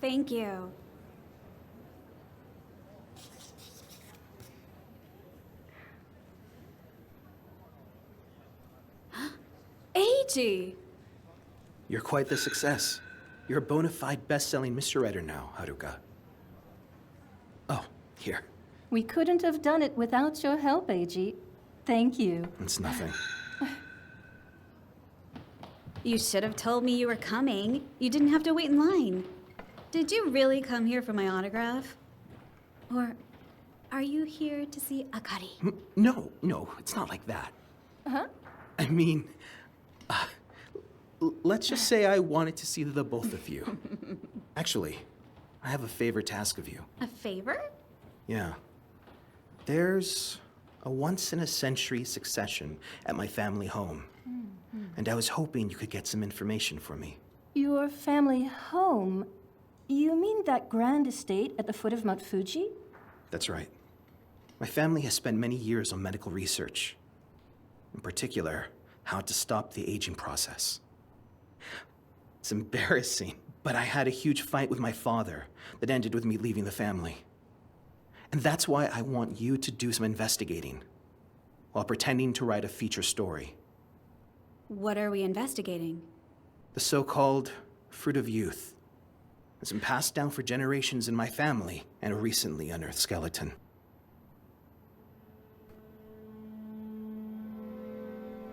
Thank you. Eiji! You're quite the success. You're a bona fide best-selling mystery writer now, Haruka. Oh, here. We couldn't have done it without your help, Eiji. Thank you. It's nothing. You should have told me you were coming. You didn't have to wait in line. Did you really come here for my autograph? Or are you here to see Akari? No, it's not like that. Huh? I mean, let's just say I wanted to see the both of you. Actually, I have a favor to ask of you. A favor? Yeah. There's a once-in-a-century succession at my family home. And I was hoping you could get some information for me. Your family home? You mean that grand estate at the foot of Mount Fuji? That's right. My family has spent many years on medical research. In particular, how to stop the aging process. It's embarrassing, but I had a huge fight with my father that ended with me leaving the family. And that's why I want you to do some investigating, while pretending to write a feature story. What are we investigating? The so-called fruit of youth. It's been passed down for generations in my family and a recently unearthed skeleton.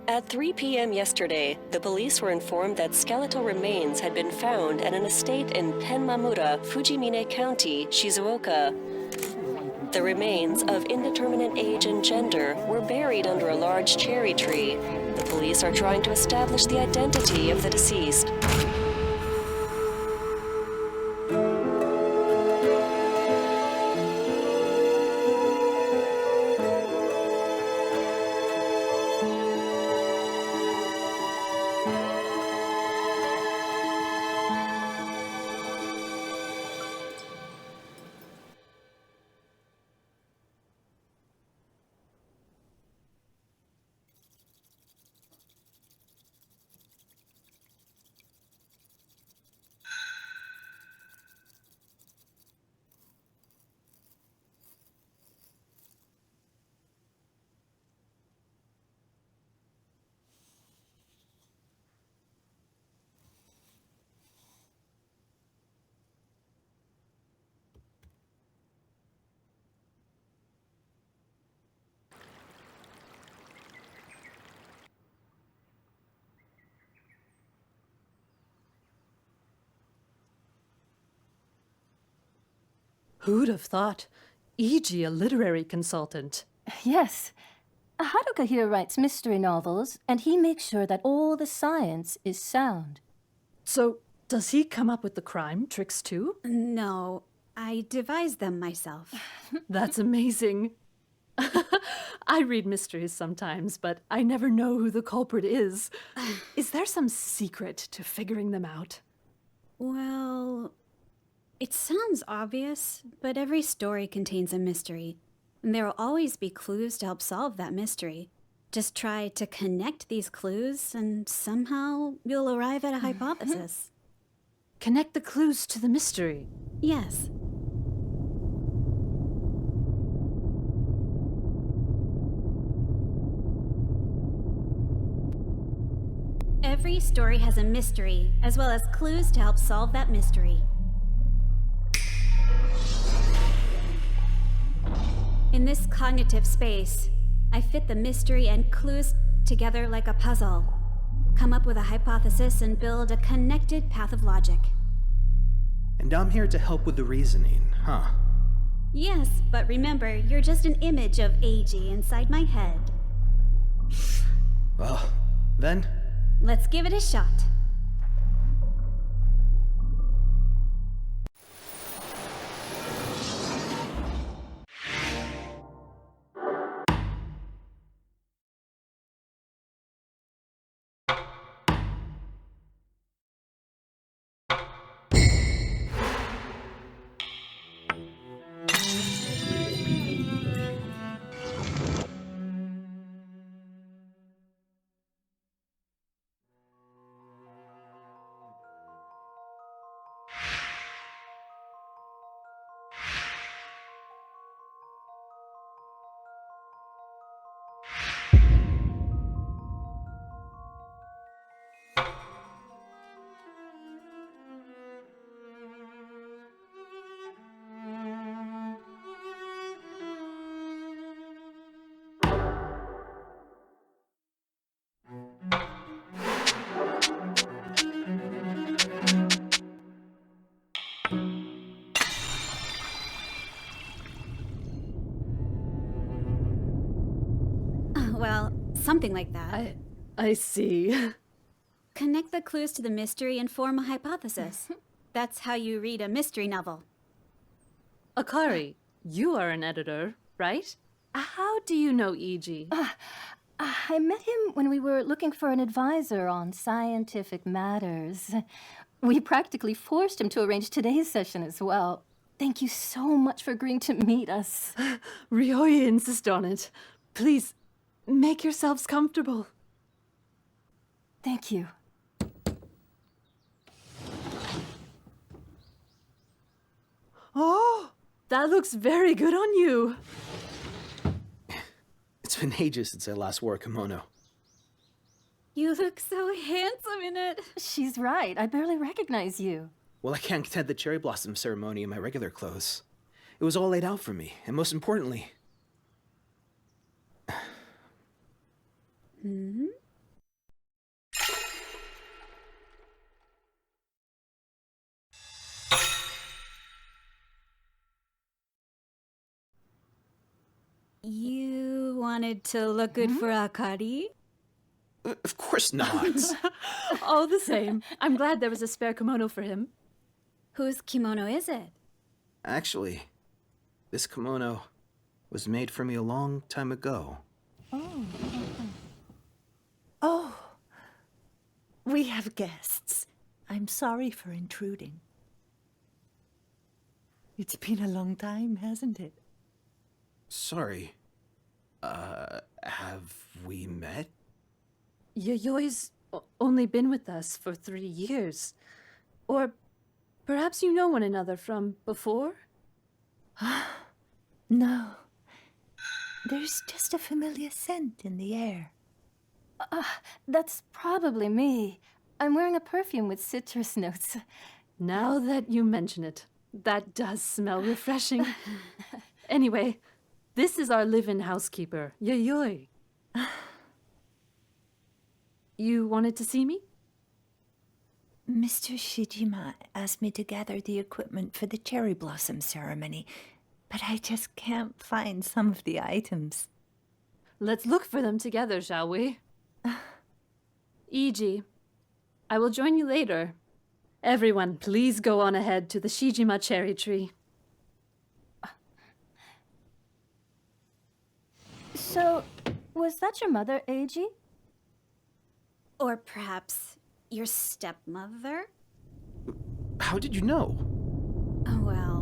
At 3 p.m. yesterday, the police were informed that skeletal remains had been found at an estate in Penmamura, Fujimine County, Shizuoka. The remains, of indeterminate age and gender, were buried under a large cherry tree. The police are trying to establish the identity of the deceased. Who'd have thought? Eiji, a literary consultant. Yes. Haruka here writes mystery novels, and he makes sure that all the science is sound. So, does he come up with the crime tricks too? No, I devised them myself. That's amazing. I read mysteries sometimes, but I never know who the culprit is. Is there some secret to figuring them out? Well, it sounds obvious, but every story contains a mystery. And there will always be clues to help solve that mystery. Just try to connect these clues, and somehow you'll arrive at a hypothesis. Connect the clues to the mystery. Yes. Every story has a mystery, as well as clues to help solve that mystery. In this cognitive space, I fit the mystery and clues together like a puzzle, come up with a hypothesis, and build a connected path of logic. And I'm here to help with the reasoning, huh? Yes, but remember, you're just an image of Eiji inside my head. Well, then... Let's give it a shot. Something like that. I see. Connect the clues to the mystery and form a hypothesis. That's how you read a mystery novel. Akari, you are an editor, right? How do you know E.G.? I met him when we were looking for an advisor on scientific matters. We practically forced him to arrange today's session as well. Thank you so much for agreeing to meet us. Ryoya insist on it. Please, make yourselves comfortable. Thank you. Oh, that looks very good on you. It's been ages since I last wore a kimono. You look so handsome in it. She's right. I barely recognize you. Well, I can't attend the cherry blossom ceremony in my regular clothes. It was all laid out for me, and most importantly... You wanted to look good for Akari? Of course not. All the same, I'm glad there was a spare kimono for him. Whose kimono is it? Actually, this kimono was made for me a long time ago. Oh, we have guests. I'm sorry for intruding. It's been a long time, hasn't it? Sorry. Have we met? Yayoi's only been with us for 3 years. Or perhaps you know one another from before? No. There's just a familiar scent in the air. That's probably me. I'm wearing a perfume with citrus notes. Now that you mention it, that does smell refreshing. Anyway, this is our live-in housekeeper, Yayoi. You wanted to see me? Mr. Shijima asked me to gather the equipment for the cherry blossom ceremony, but I just can't find some of the items. Let's look for them together, shall we? E.G., I will join you later. Everyone, please go on ahead to the Shijima cherry tree. So, was that your mother, Eiji? Or perhaps your stepmother? How did you know? Oh, well.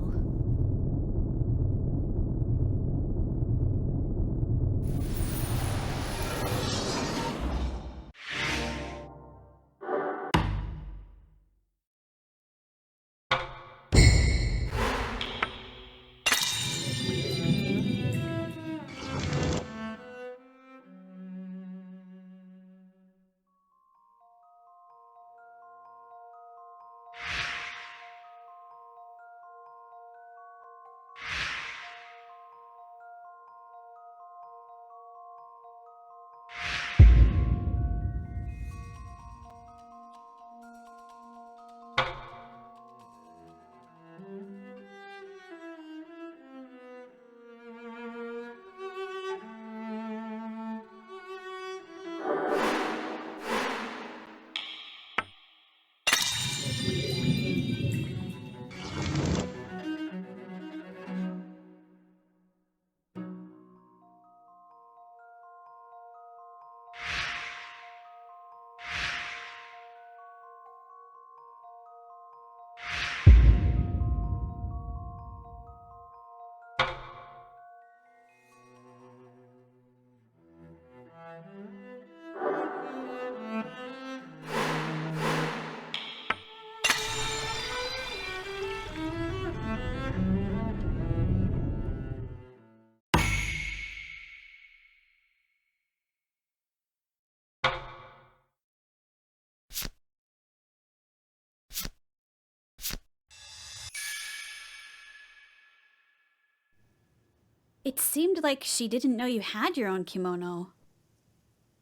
It seemed like she didn't know you had your own kimono.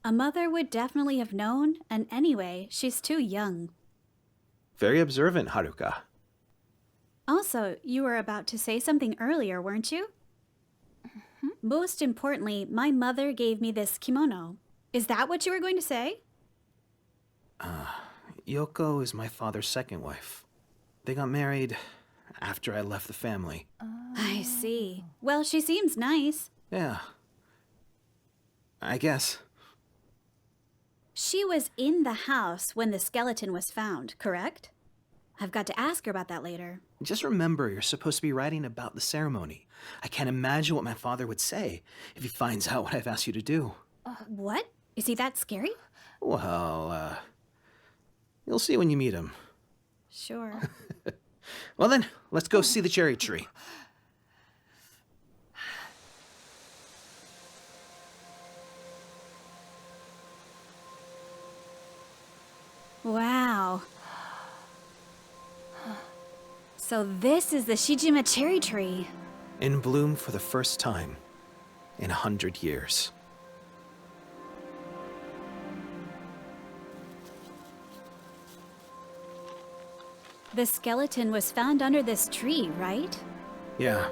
A mother would definitely have known, and anyway, she's too young. Very observant, Haruka. Also, you were about to say something earlier, weren't you? Most importantly, my mother gave me this kimono. Is that what you were going to say? Yoko is my father's second wife. They got married after I left the family. I see. Well, she seems nice. Yeah. I guess. She was in the house when the skeleton was found, correct? I've got to ask her about that later. Just remember, you're supposed to be writing about the ceremony. I can't imagine what my father would say if he finds out what I've asked you to do. What? Is he that scary? Well, you'll see when you meet him. Sure. Well then, let's go see the cherry tree. Wow. So this is the Shijima cherry tree. In bloom for the first time in 100 years. The skeleton was found under this tree, right? Yeah.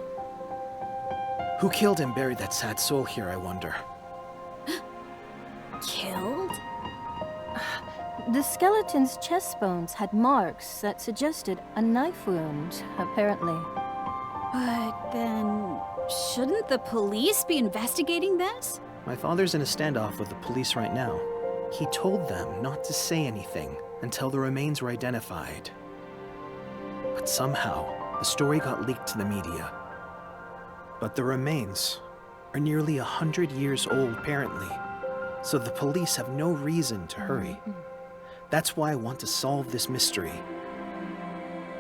Who killed and buried that sad soul here, I wonder? Killed? The skeleton's chest bones had marks that suggested a knife wound, apparently. But then, shouldn't the police be investigating this? My father's in a standoff with the police right now. He told them not to say anything until the remains were identified. But somehow, the story got leaked to the media. But the remains are nearly 100 years old, apparently. So the police have no reason to hurry. That's why I want to solve this mystery.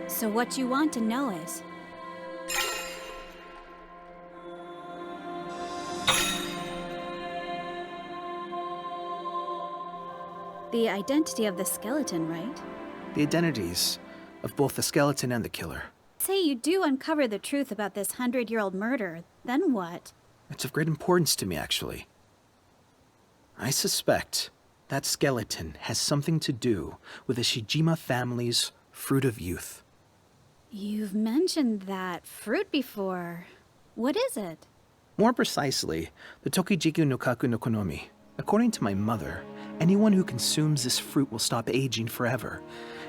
So what you want to know is... the identity of the skeleton, right? The identities of both the skeleton and the killer. Say you do uncover the truth about this 100-year-old murder, then what? It's of great importance to me, actually. I suspect that skeleton has something to do with the Shijima family's fruit of youth. You've mentioned that fruit before. What is it? More precisely, the Tokijiku no Kaku no Konomi. According to my mother, anyone who consumes this fruit will stop aging forever.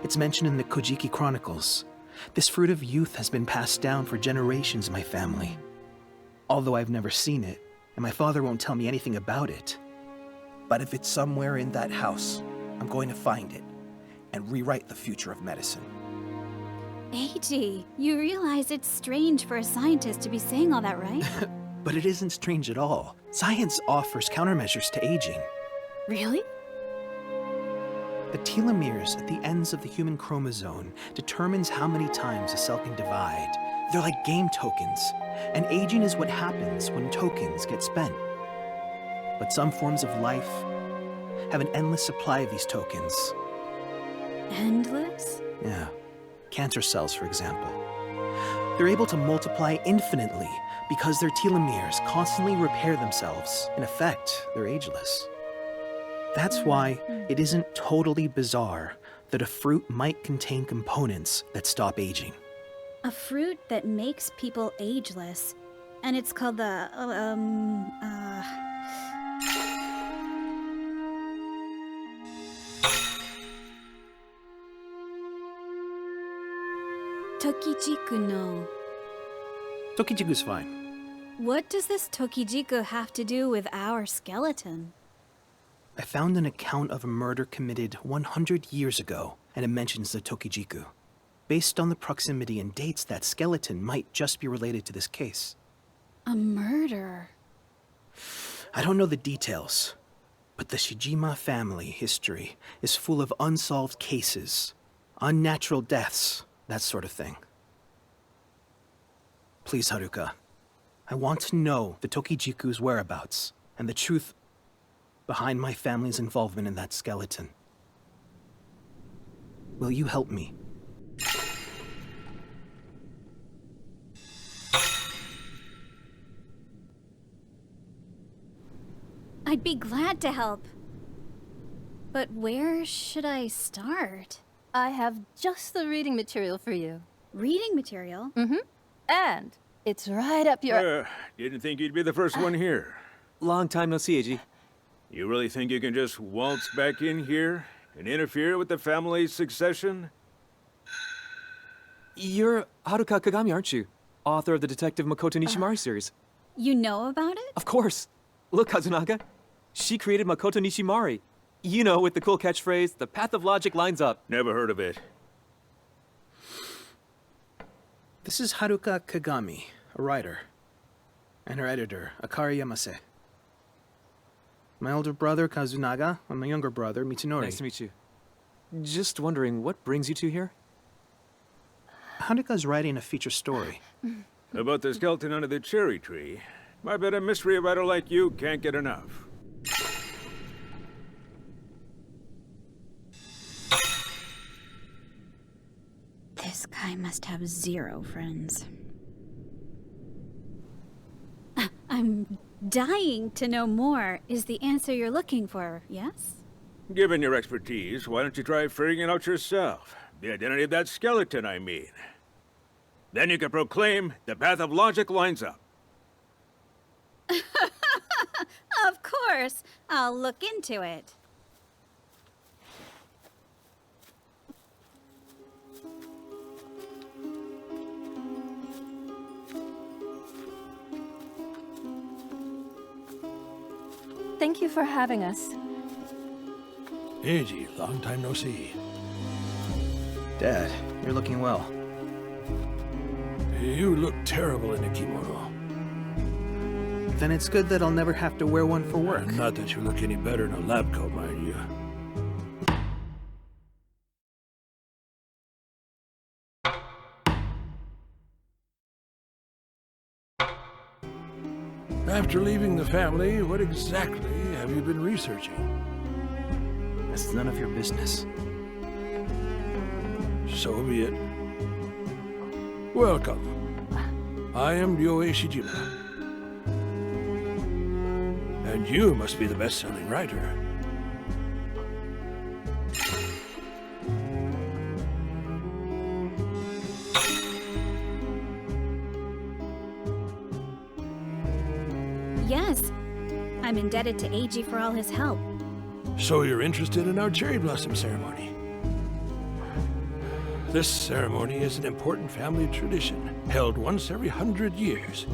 It's mentioned in the Kojiki Chronicles. This fruit of youth has been passed down for generations in my family. Although I've never seen it, and my father won't tell me anything about it. But if it's somewhere in that house, I'm going to find it and rewrite the future of medicine. Eiji, you realize it's strange for a scientist to be saying all that, right? But it isn't strange at all. Science offers countermeasures to aging. Really? The telomeres at the ends of the human chromosome determines how many times a cell can divide. They're like game tokens, and aging is what happens when tokens get spent. But some forms of life have an endless supply of these tokens. Endless? Yeah. Cancer cells, for example. They're able to multiply infinitely because their telomeres constantly repair themselves. In effect, they're ageless. That's why it isn't totally bizarre that a fruit might contain components that stop aging. A fruit that makes people ageless. And it's called the, Tokijiku no. Tokijiku's fine. What does this Tokijiku have to do with our skeleton? I found an account of a murder committed 100 years ago, and it mentions the Tokijiku. Based on the proximity and dates, that skeleton might just be related to this case. A murder? I don't know the details, but the Shijima family history is full of unsolved cases, unnatural deaths, that sort of thing. Please, Haruka, I want to know the Tokijiku's whereabouts and the truth behind my family's involvement in that skeleton. Will you help me? I'd be glad to help. But where should I start? I have just the reading material for you. Reading material? And it's right up your... Didn't think you'd be the first one here. Long time no see, Eiji. You really think you can just waltz back in here and interfere with the family's succession? You're Haruka Kagami, aren't you? Author of the Detective Makoto Nishimari series. You know about it? Of course. Look, Kazunaga. She created Makoto Nishimari. You know, with the cool catchphrase, the path of logic lines up. Never heard of it. This is Haruka Kagami, a writer, and her editor, Akari Yamase. My older brother, Kazunaga, and my younger brother, Mitsunori. Nice to meet you. Just wondering, what brings you two here? Haruka's writing a feature story. About the skeleton under the cherry tree. I bet a mystery writer like you can't get enough. This guy must have 0 friends. I'm dying to know more is the answer you're looking for, yes? Given your expertise, why don't you try figuring it out yourself? The identity of that skeleton, I mean. Then you can proclaim the path of logic lines up. Of course. I'll look into it. Thank you for having us. Eiji, long time no see. Dad, you're looking well. You look terrible in a kimono. Then it's good that I'll never have to wear one for work. Not that you look any better in a lab coat, mind you. After leaving the family, what exactly have you been researching? That's none of your business. So be it. Welcome. I am Ryoe Shijima. And you must be the best-selling writer. Yes. I'm indebted to Eiji for all his help. So you're interested in our cherry blossom ceremony? This ceremony is an important family tradition, held once every 100 years.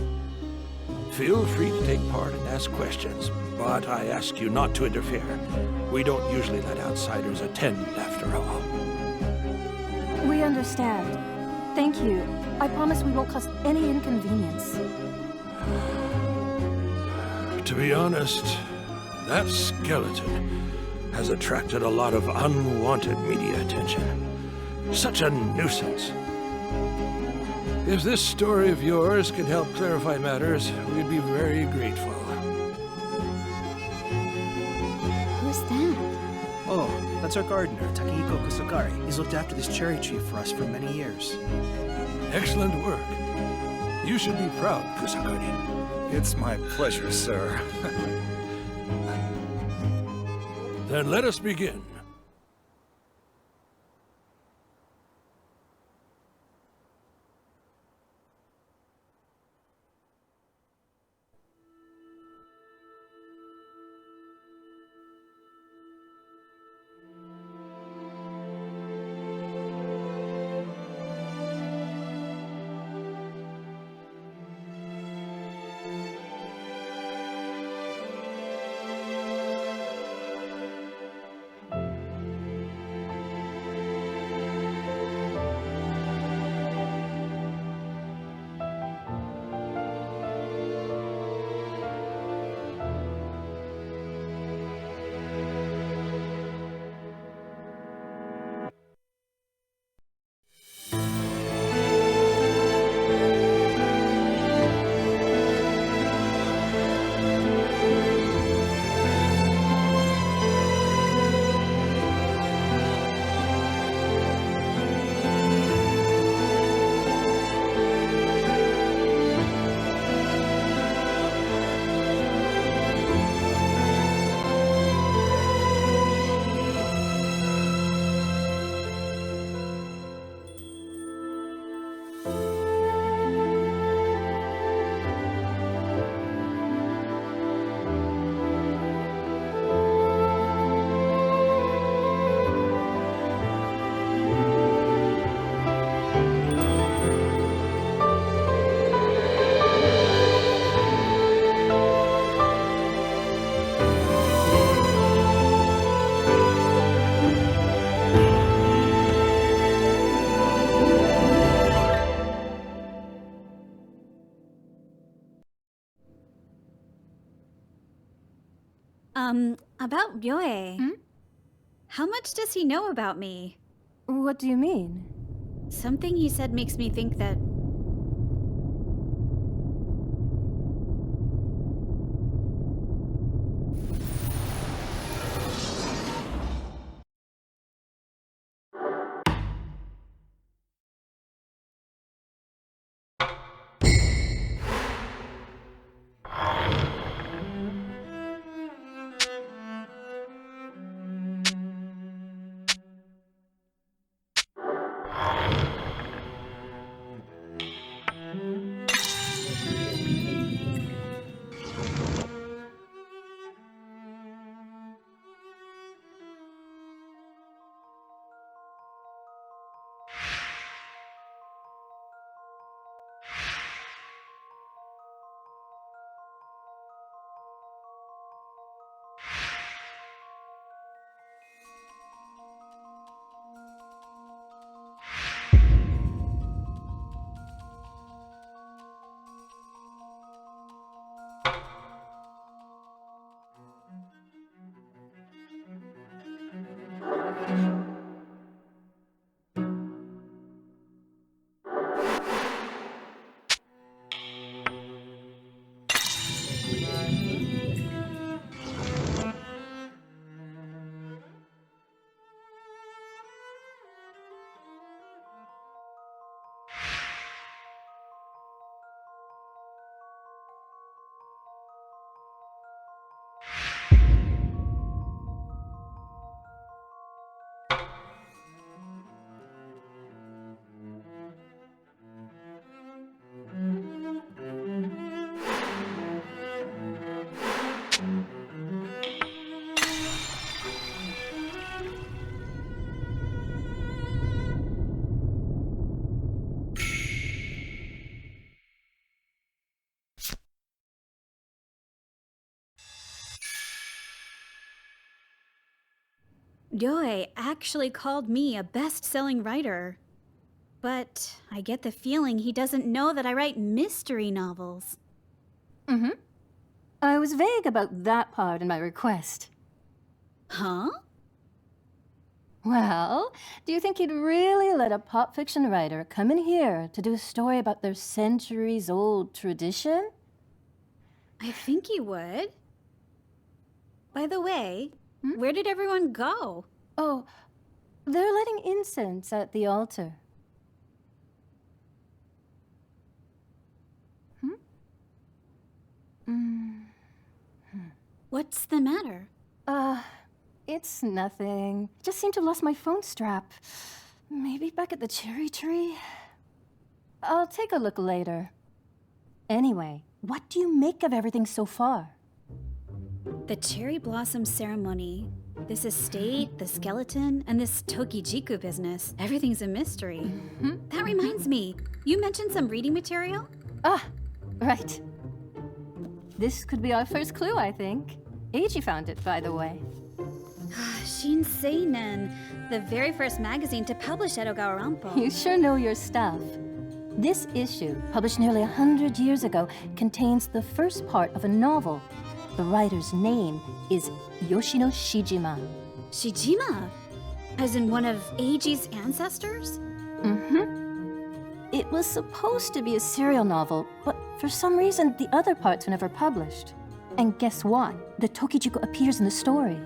Feel free to take part and ask questions, but I ask you not to interfere. We don't usually let outsiders attend, after all. We understand. Thank you. I promise we won't cause any inconvenience. To be honest, that skeleton has attracted a lot of unwanted media attention. Such a nuisance. If this story of yours can help clarify matters, we'd be very grateful. Who's that? Oh, that's our gardener, Takehiko Kusakari. He's looked after this cherry tree for us for many years. Excellent work. You should be proud, Kusakari. It's my pleasure, sir. Then let us begin. About Ryoe. Hmm? How much does he know about me? What do you mean? Something he said makes me think that... Ryoe actually called me a best-selling writer. But I get the feeling he doesn't know that I write mystery novels. Mm-hmm. I was vague about that part in my request. Huh? Well, do you think he'd really let a pop fiction writer come in here to do a story about their centuries-old tradition? I think he would. By the way, where did everyone go? Oh, they're lighting incense at the altar. What's the matter? It's nothing. Just seem to have lost my phone strap. Maybe back at the cherry tree? I'll take a look later. Anyway, what do you make of everything so far? The cherry blossom ceremony, this estate, the skeleton, and this Tokijiku business. Everything's a mystery. That reminds me, you mentioned some reading material? Ah, right. This could be our first clue, I think. Eiji found it, by the way. Shinseinen, the very first magazine to publish Edogawa Rampo. You sure know your stuff. This issue, published nearly 100 years ago, contains the first part of a novel. The writer's name is Yoshino Shijima. Shijima? As in one of Eiji's ancestors? It was supposed to be a serial novel, but for some reason the other parts were never published. And guess what? The Tokijiku appears in the story.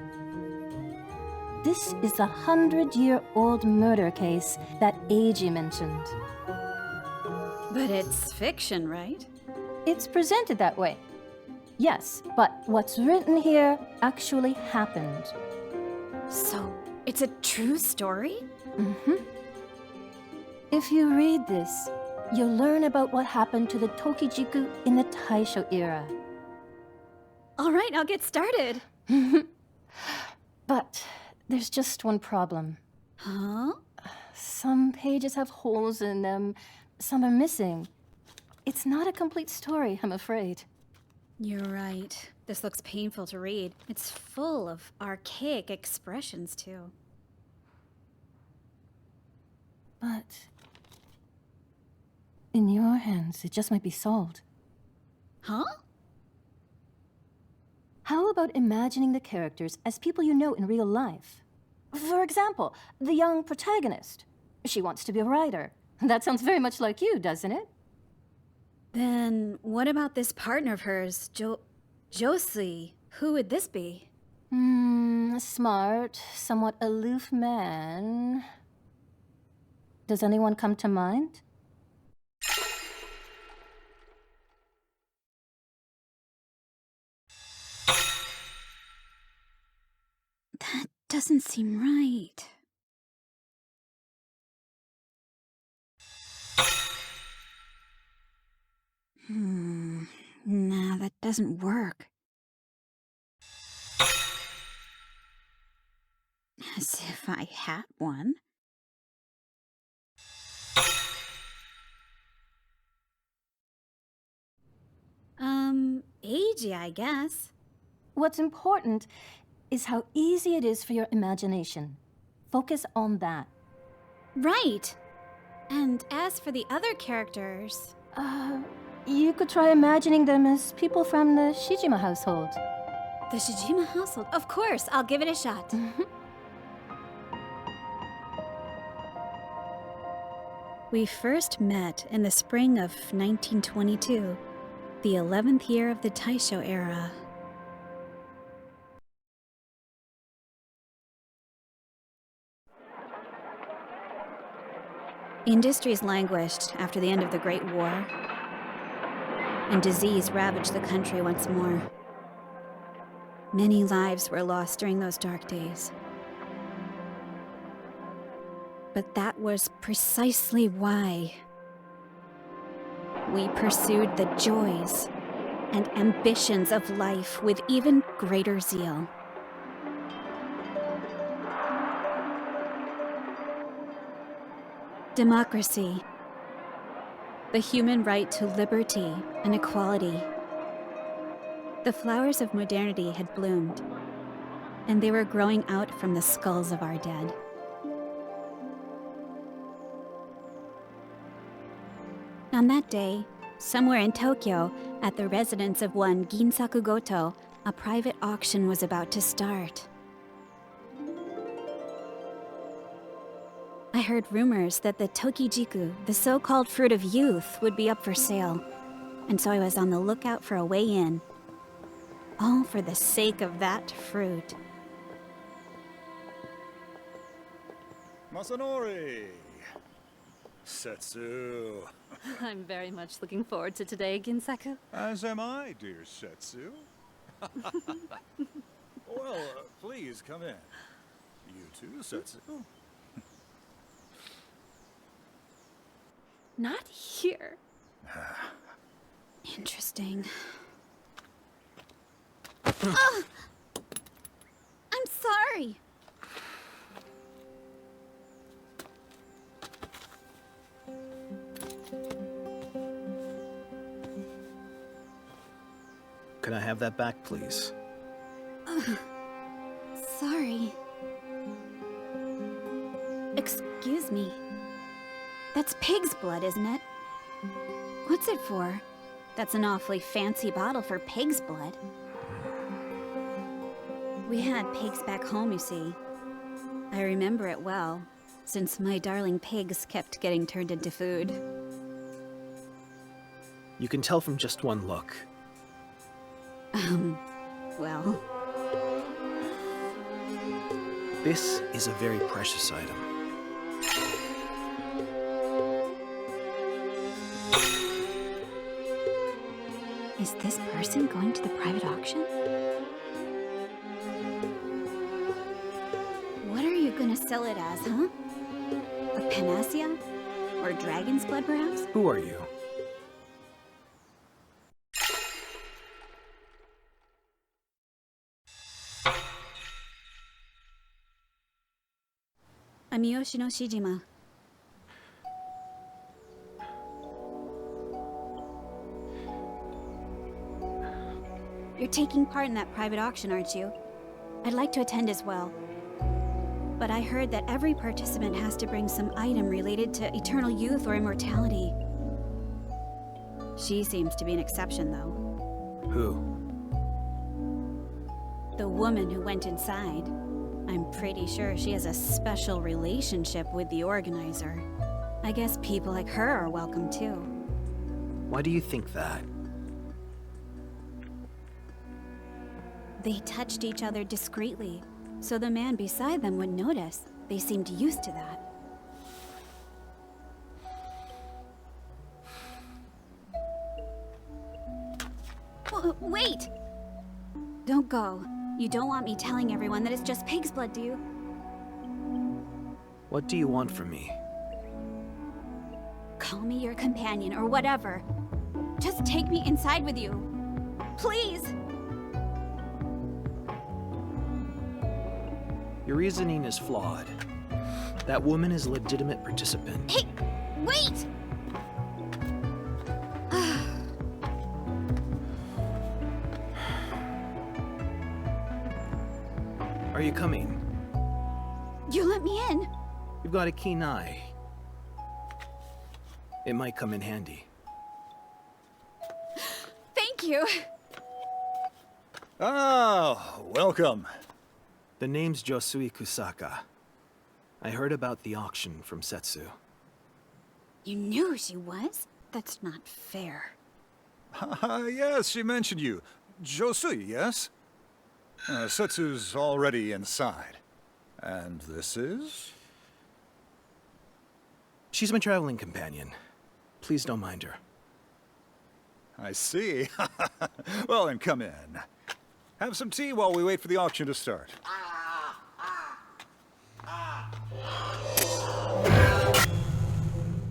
This is the 100-year-old murder case that Eiji mentioned. But it's fiction, right? It's presented that way. Yes, but what's written here actually happened. So, it's a true story? If you read this, you'll learn about what happened to the Tokijiku in the Taisho era. All right, I'll get started. But there's just one problem. Huh? Some pages have holes in them, some are missing. It's not a complete story, I'm afraid. You're right. This looks painful to read. It's full of archaic expressions, too. But in your hands, it just might be solved. Huh? How about imagining the characters as people you know in real life? For example, the young protagonist. She wants to be a writer. That sounds very much like you, doesn't it? Then what about this partner of hers, Josie? Who would this be? A smart, somewhat aloof man. Does anyone come to mind? That doesn't seem right. Nah, that doesn't work. As if I had one. Agey, I guess. What's important is how easy it is for your imagination. Focus on that. Right. And as for the other characters... You could try imagining them as people from the Shijima household. The Shijima household? Of course, I'll give it a shot. We first met in the spring of 1922, the 11th year of the Taisho era. Industries languished after the end of the Great War, and disease ravaged the country once more. Many lives were lost during those dark days. But that was precisely why we pursued the joys and ambitions of life with even greater zeal. Democracy, the human right to liberty and equality. The flowers of modernity had bloomed, and they were growing out from the skulls of our dead. On that day, somewhere in Tokyo, at the residence of one Ginsaku Goto, a private auction was about to start. I heard rumors that the Tokijiku, the so-called fruit of youth, would be up for sale, and so I was on the lookout for a way in. All for the sake of that fruit. Masanori! Setsu! I'm very much looking forward to today, Ginsaku. As am I, dear Setsu. Well, please come in. You too, Setsu. Not here. Interesting. I'm sorry. Could I have that back, please? Sorry. Excuse me. That's pig's blood, isn't it? What's it for? That's an awfully fancy bottle for pig's blood. We had pigs back home, you see. I remember it well, since my darling pigs kept getting turned into food. You can tell from just one look. Well... This is a very precious item. Is this person going to the private auction? What are you gonna sell it as, huh? A panacea? Or dragon's blood, perhaps? Who are you? I'm Yoshino Shijima. You're taking part in that private auction, aren't you? I'd like to attend as well. But I heard that every participant has to bring some item related to eternal youth or immortality. She seems to be an exception, though. Who? The woman who went inside. I'm pretty sure she has a special relationship with the organizer. I guess people like her are welcome too. Why do you think that? They touched each other discreetly, so the man beside them wouldn't notice. They seemed used to that. Wait! Don't go. You don't want me telling everyone that it's just pig's blood, do you? What do you want from me? Call me your companion or whatever. Just take me inside with you. Please! Your reasoning is flawed. That woman is a legitimate participant. Hey, wait! Are you coming? You let me in. You've got a keen eye. It might come in handy. Thank you. Ah, welcome. The name's Josui Kusaka. I heard about the auction from Setsu. You knew who she was? That's not fair. Yes, she mentioned you. Josui, yes? Setsu's already inside. And this is? She's my traveling companion. Please don't mind her. I see. Well, then come in. Have some tea while we wait for the auction to start.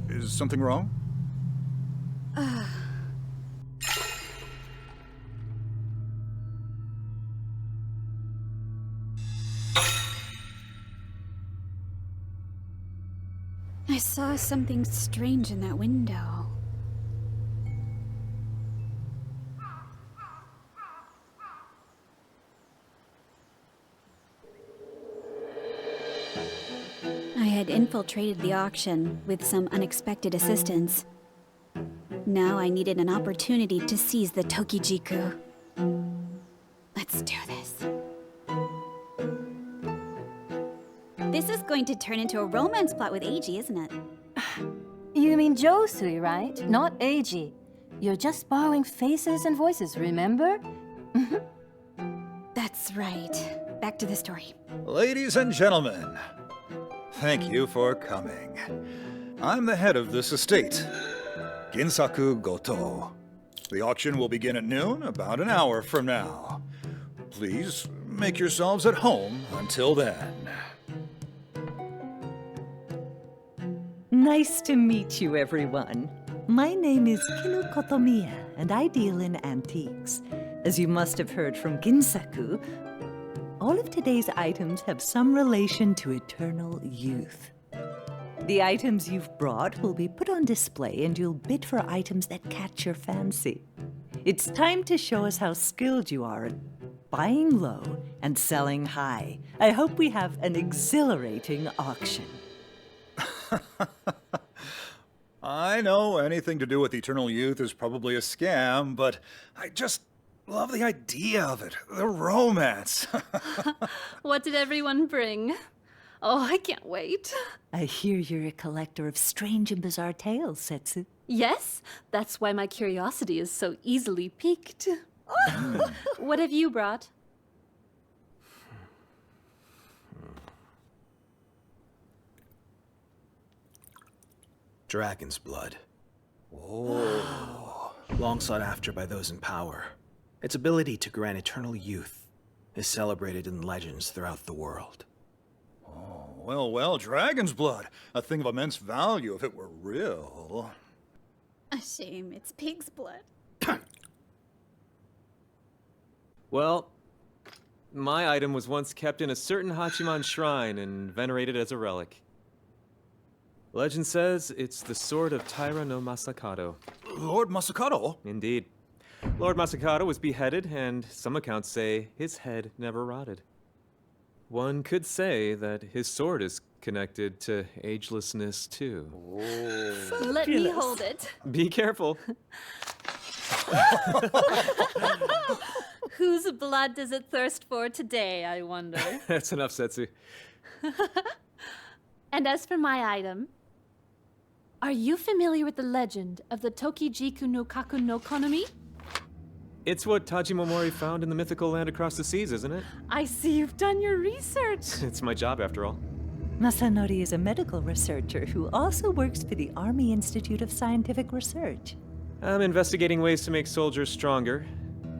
Is something wrong? I saw something strange in that window. I had infiltrated the auction with some unexpected assistance. Now I needed an opportunity to seize the Tokijiku. Let's do this. This is going to turn into a romance plot with Eiji, isn't it? You mean Josui, right? Not Eiji. You're just borrowing faces and voices, remember? That's right. Back to the story. Ladies and gentlemen, thank you for coming. I'm the head of this estate, Ginsaku Goto. The auction will begin at noon, about an hour from now. Please make yourselves at home until then. Nice to meet you, everyone. My name is Kinu Kotomiya, and I deal in antiques. As you must have heard from Ginsaku, all of today's items have some relation to eternal youth. The items you've brought will be put on display, and you'll bid for items that catch your fancy. It's time to show us how skilled you are at buying low and selling high. I hope we have an exhilarating auction. I know anything to do with eternal youth is probably a scam, but I just love the idea of it. The romance. What did everyone bring? Oh, I can't wait. I hear you're a collector of strange and bizarre tales, Setsu. Yes, that's why my curiosity is so easily piqued. What have you brought? Dragon's blood. Oh. Long sought after by those in power. Its ability to grant eternal youth is celebrated in legends throughout the world. Oh, well, dragon's blood. A thing of immense value if it were real. A shame it's pig's blood. Well, my item was once kept in a certain Hachiman shrine and venerated as a relic. Legend says it's the sword of Taira no Masakado. Lord Masakado? Indeed. Lord Masakado was beheaded, and some accounts say his head never rotted. One could say that his sword is connected to agelessness, too. Let me hold it. Be careful. Whose blood does it thirst for today, I wonder? That's enough, Setsu. And as for my item, are you familiar with the legend of the Tokijiku no Kaku no Konomi? It's what Tajimomori found in the mythical land across the seas, isn't it? I see you've done your research. It's my job, after all. Masanori is a medical researcher who also works for the Army Institute of Scientific Research. I'm investigating ways to make soldiers stronger,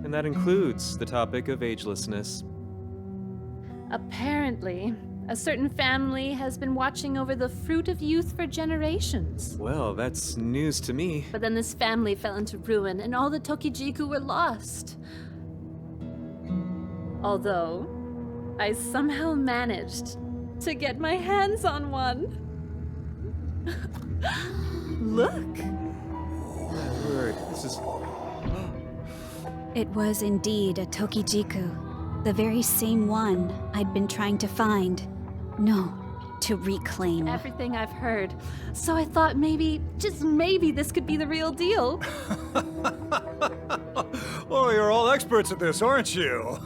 and that includes the topic of agelessness. Apparently, a certain family has been watching over the fruit of youth for generations. Well, that's news to me. But then this family fell into ruin, and all the Tokijiku were lost. Although, I somehow managed to get my hands on one. Look! Word, this is... It was indeed a Tokijiku, the very same one I'd been trying to find. No, to reclaim. Everything I've heard. So I thought maybe, just maybe, this could be the real deal. Oh, you're all experts at this, aren't you?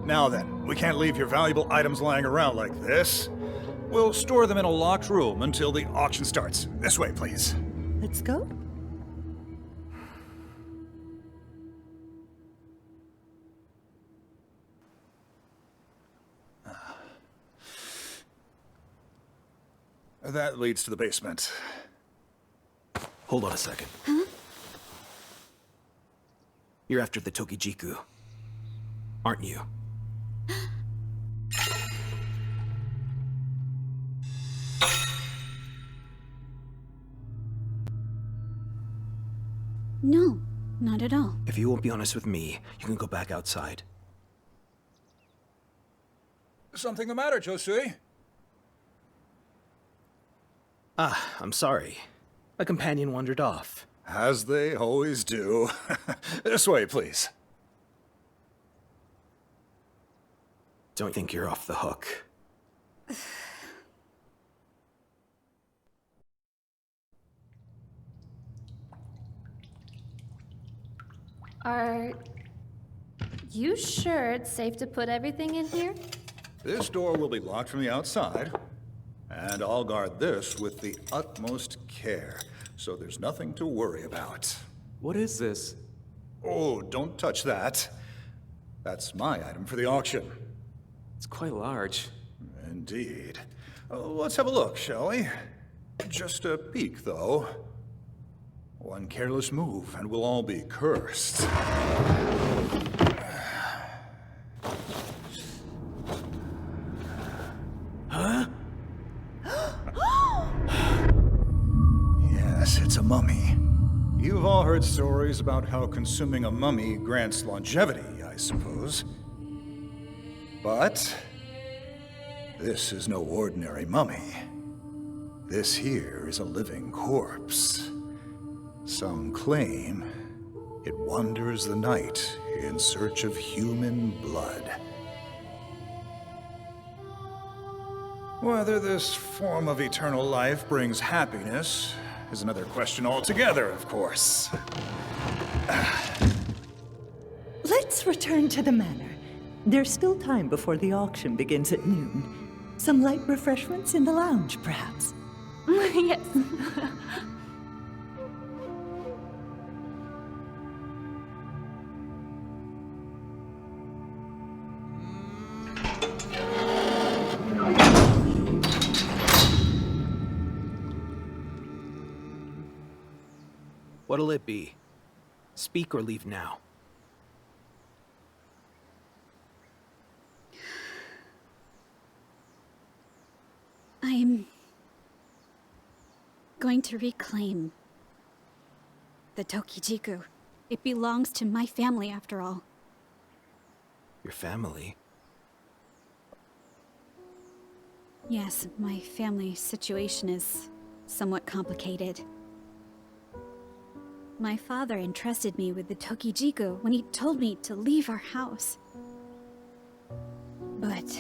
Now then, we can't leave your valuable items lying around like this. We'll store them in a locked room until the auction starts. This way, please. Let's go. That leads to the basement. Hold on a second. Huh? You're after the Tokijiku, aren't you? No, not at all. If you won't be honest with me, you can go back outside. Something the matter, Josui? Ah, I'm sorry. A companion wandered off. As they always do. This way, please. Don't think you're off the hook. Are you sure it's safe to put everything in here? This door will be locked from the outside, and I'll guard this with the utmost care, so there's nothing to worry about. What is this? Oh, don't touch that. That's my item for the auction. It's quite large. Indeed. Let's have a look, shall we? Just a peek, though. One careless move, and we'll all be cursed. Huh? Yes, it's a mummy. You've all heard stories about how consuming a mummy grants longevity, I suppose. But this is no ordinary mummy. This here is a living corpse. Some claim it wanders the night in search of human blood. Whether this form of eternal life brings happiness is another question altogether, of course. Let's return to the manor. There's still time before the auction begins at noon. Some light refreshments in the lounge, perhaps. Yes. What'll it be? Speak or leave now. I'm going to reclaim the Tokijiku. It belongs to my family, after all. Your family? Yes, my family situation is somewhat complicated. My father entrusted me with the Tokijiku when he told me to leave our house. But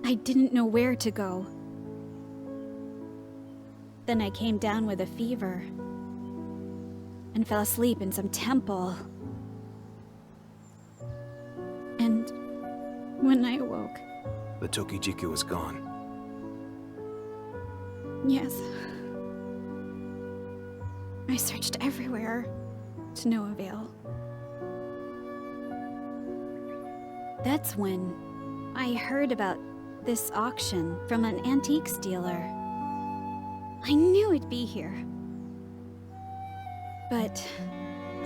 I didn't know where to go. Then I came down with a fever and fell asleep in some temple. when I awoke. The Tokijiku was gone. Yes. I searched everywhere, to no avail. That's when I heard about this auction from an antiques dealer. I knew it'd be here. But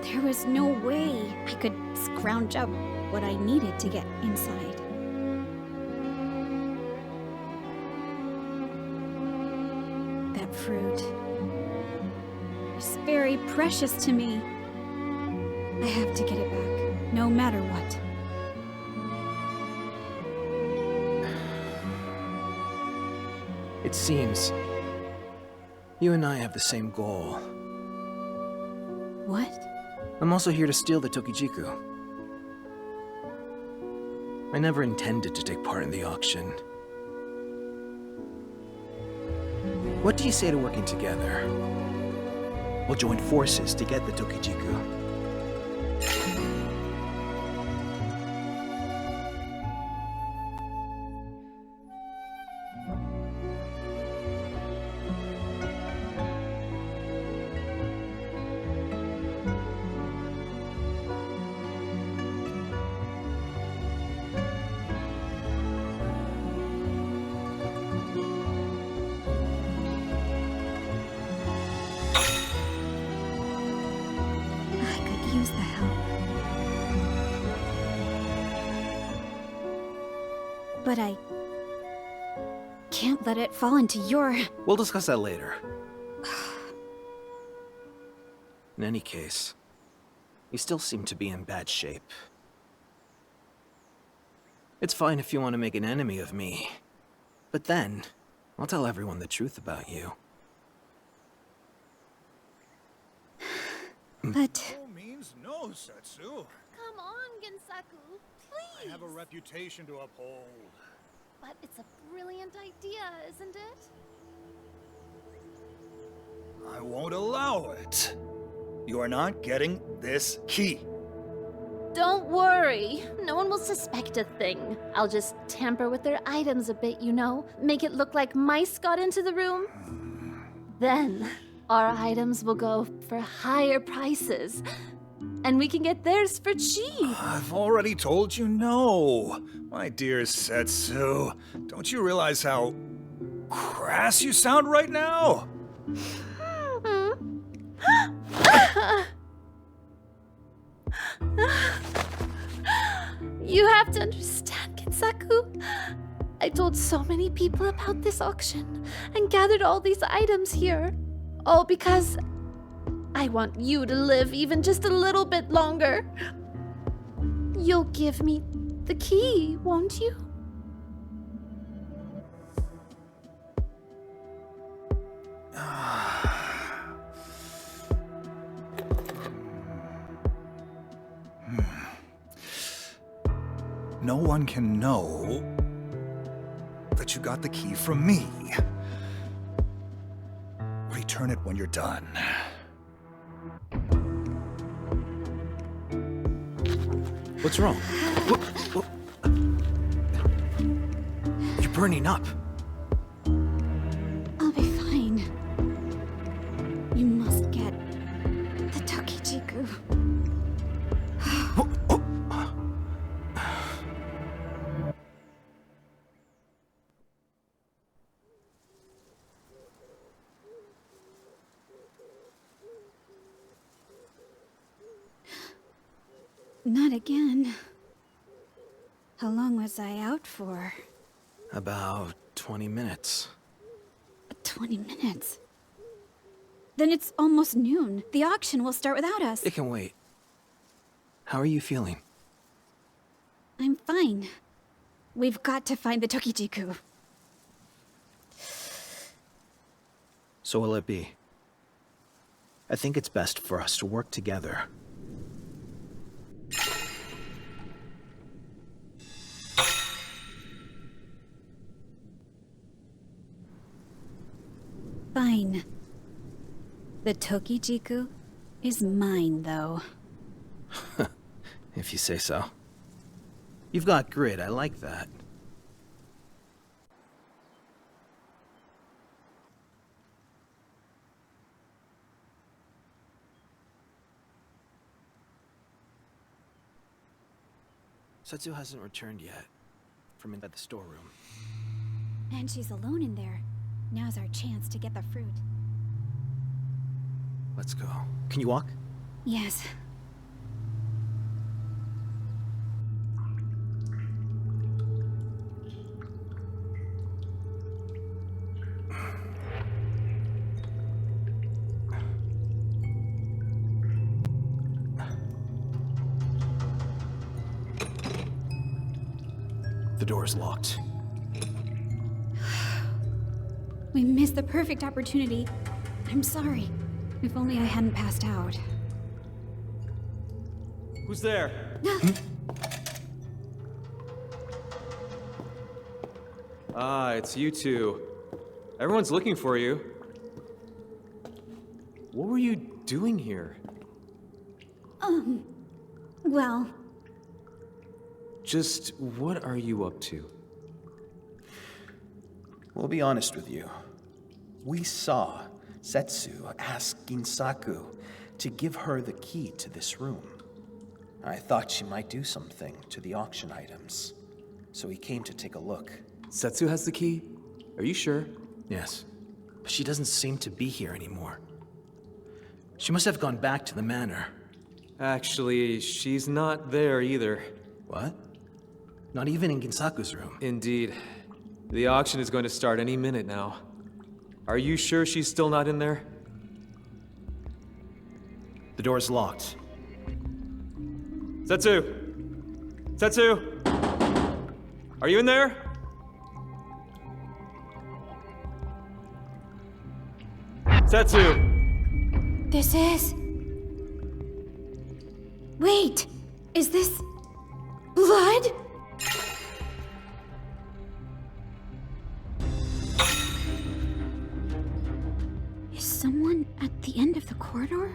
there was no way I could scrounge up what I needed to get inside. That fruit is very precious to me. I have to get it back, no matter what. It seems you and I have the same goal. What? I'm also here to steal the Tokijiku. I never intended to take part in the auction. What do you say to working together? We'll join forces to get the Tokijiku. Use the help. But I can't let it fall into your... We'll discuss that later. In any case, you still seem to be in bad shape. It's fine if you want to make an enemy of me. But then, I'll tell everyone the truth about you. But... No, Setsu. Come on, Ginsaku, please. I have a reputation to uphold. But it's a brilliant idea, isn't it? I won't allow it. You are not getting this key. Don't worry. No one will suspect a thing. I'll just tamper with their items a bit, you know? Make it look like mice got into the room. Then, our items will go for higher prices. And we can get theirs for cheap. I've already told you no. My dear Setsu, don't you realize how crass you sound right now? You have to understand, Ginsaku. I told so many people about this auction and gathered all these items here. All because I want you to live even just a little bit longer. You'll give me the key, won't you? No one can know that you got the key from me. Return it when you're done. What's wrong? You're burning up. I'll be fine. You must get the Tokijiku. Not again. How long was I out for? About 20 minutes. 20 minutes? Then it's almost noon. The auction will start without us. It can wait. How are you feeling? I'm fine. We've got to find the Tokijiku. So will it be? I think it's best for us to work together. Fine. The Tokijiku is mine, though. If you say so. You've got grit, I like that. Setsu hasn't returned yet from inside the storeroom. And she's alone in there. Now's our chance to get the fruit. Let's go. Can you walk? Yes. The door's locked. We missed the perfect opportunity. I'm sorry. If only I hadn't passed out. Who's there? Ah, it's you two. Everyone's looking for you. What were you doing here? Well, Just what are you up to? We'll be honest with you. We saw Setsu ask Ginsaku to give her the key to this room. I thought she might do something to the auction items, so we came to take a look. Setsu has the key? Are you sure? Yes, but she doesn't seem to be here anymore. She must have gone back to the manor. Actually, she's not there either. What? Not even in Ginsaku's room? Indeed. The auction is going to start any minute now. Are you sure she's still not in there? The door's locked. Setsu! Setsu! Are you in there? Setsu! this is... Wait! Is this... blood? Is someone at the end of the corridor?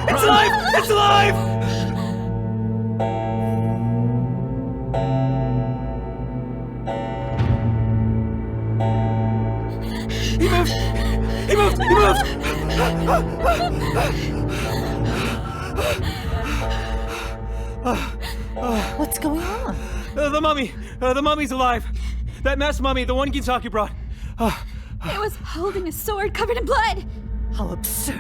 It's alive! It's alive! He moved! He moved! He moved! What's going on? The mummy! The mummy's alive! That masked mummy, the one Ginsaku brought. It was holding a sword covered in blood! How absurd.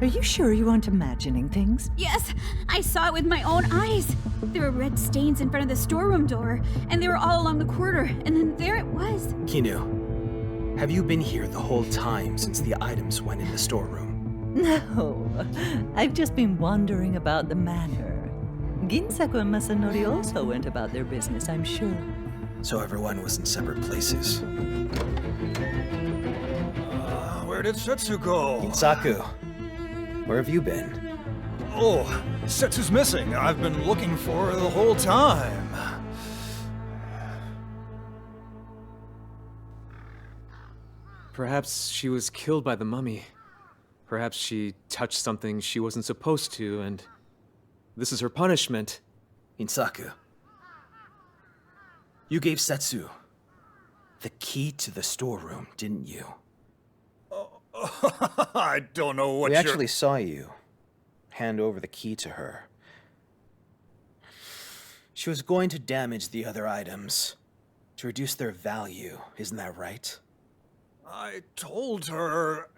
Are you sure you aren't imagining things? Yes, I saw it with my own eyes. There were red stains in front of the storeroom door, and they were all along the corridor, and then there it was. Kinu, have you been here the whole time since the items went in the storeroom? No, I've just been wandering about the manor. Ginsaku and Masanori also went about their business, I'm sure. So everyone was in separate places. Where did Setsu go? Ginsaku, where have you been? Oh, Setsu's missing. I've been looking for her the whole time. Perhaps she was killed by the mummy. Perhaps she touched something she wasn't supposed to, and this is her punishment. Ginsaku, you gave Setsu the key to the storeroom, didn't you? I don't know what We you're... actually saw you hand over the key to her. She was going to damage the other items to reduce their value, isn't that right? I told her...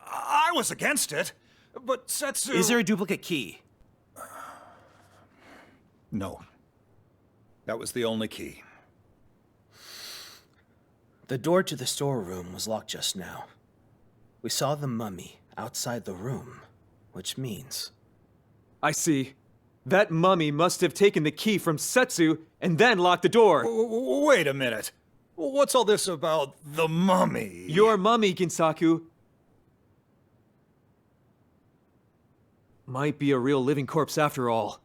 I was against it, but Setsu... Is there a duplicate key? No. That was the only key. The door to the storeroom was locked just now. We saw the mummy outside the room, which means... I see. That mummy must have taken the key from Setsu and then locked the door. Wait a minute. What's all this about the mummy? Your mummy, Ginsaku, might be a real living corpse after all.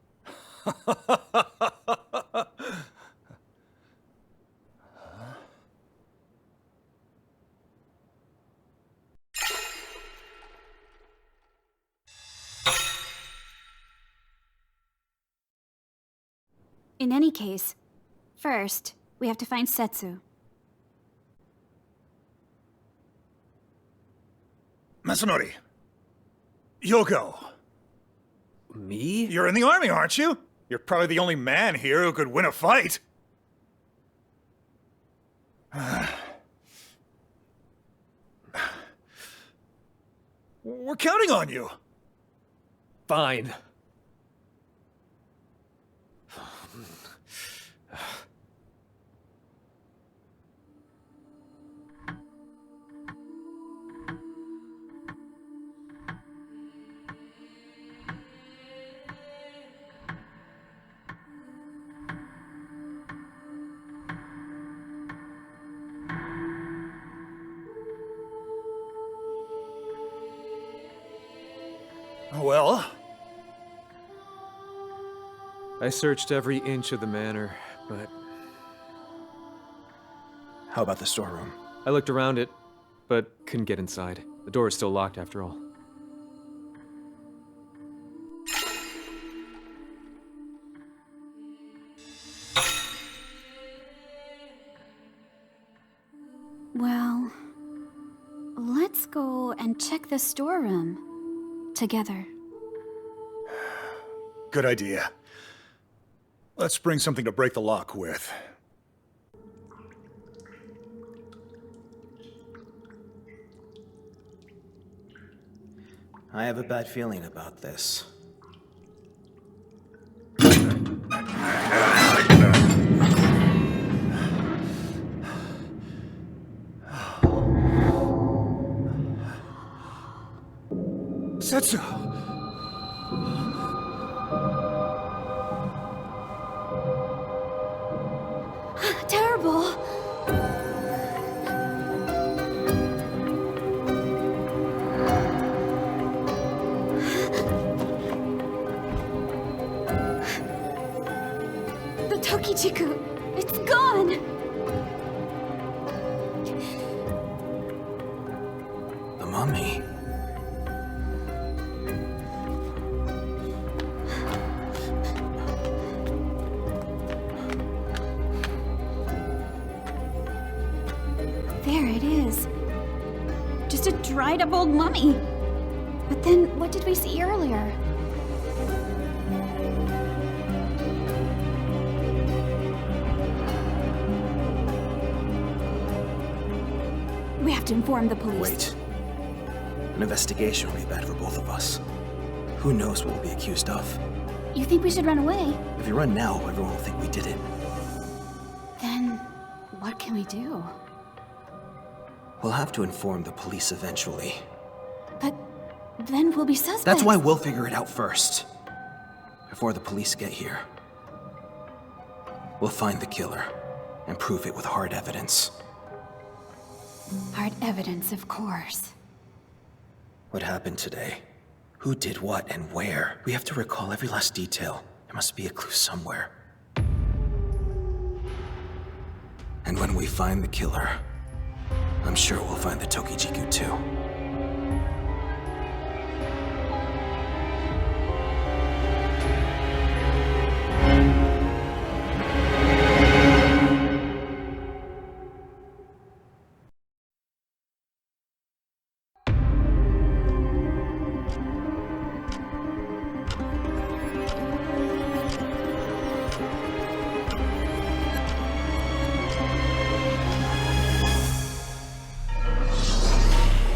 In any case, first, we have to find Setsu. Masanori. Yoko. Me? You're in the army, aren't you? You're probably the only man here who could win a fight. We're counting on you. Fine. Well? I searched every inch of the manor, but... How about the storeroom? I looked around it, but couldn't get inside. The door is still locked after all. Well, let's go and check the storeroom together. Good idea. Let's bring something to break the lock with. I have a bad feeling about this. Setsu! Terrible! The Tokichiku, it's gone! The mummy. There it is. Just a dried up old mummy. But then, what did we see earlier? We have to inform the police. Wait. An investigation will be bad for both of us. Who knows what we'll be accused of? You think we should run away? If we run now, everyone will think we did it. Then, what can we do? We'll have to inform the police eventually. But then we'll be suspects. That's why we'll figure it out first. Before the police get here. We'll find the killer and prove it with hard evidence. Hard evidence, of course. What happened today? Who did what and where? We have to recall every last detail. There must be a clue somewhere. And when we find the killer, I'm sure we'll find the Tokichiku too.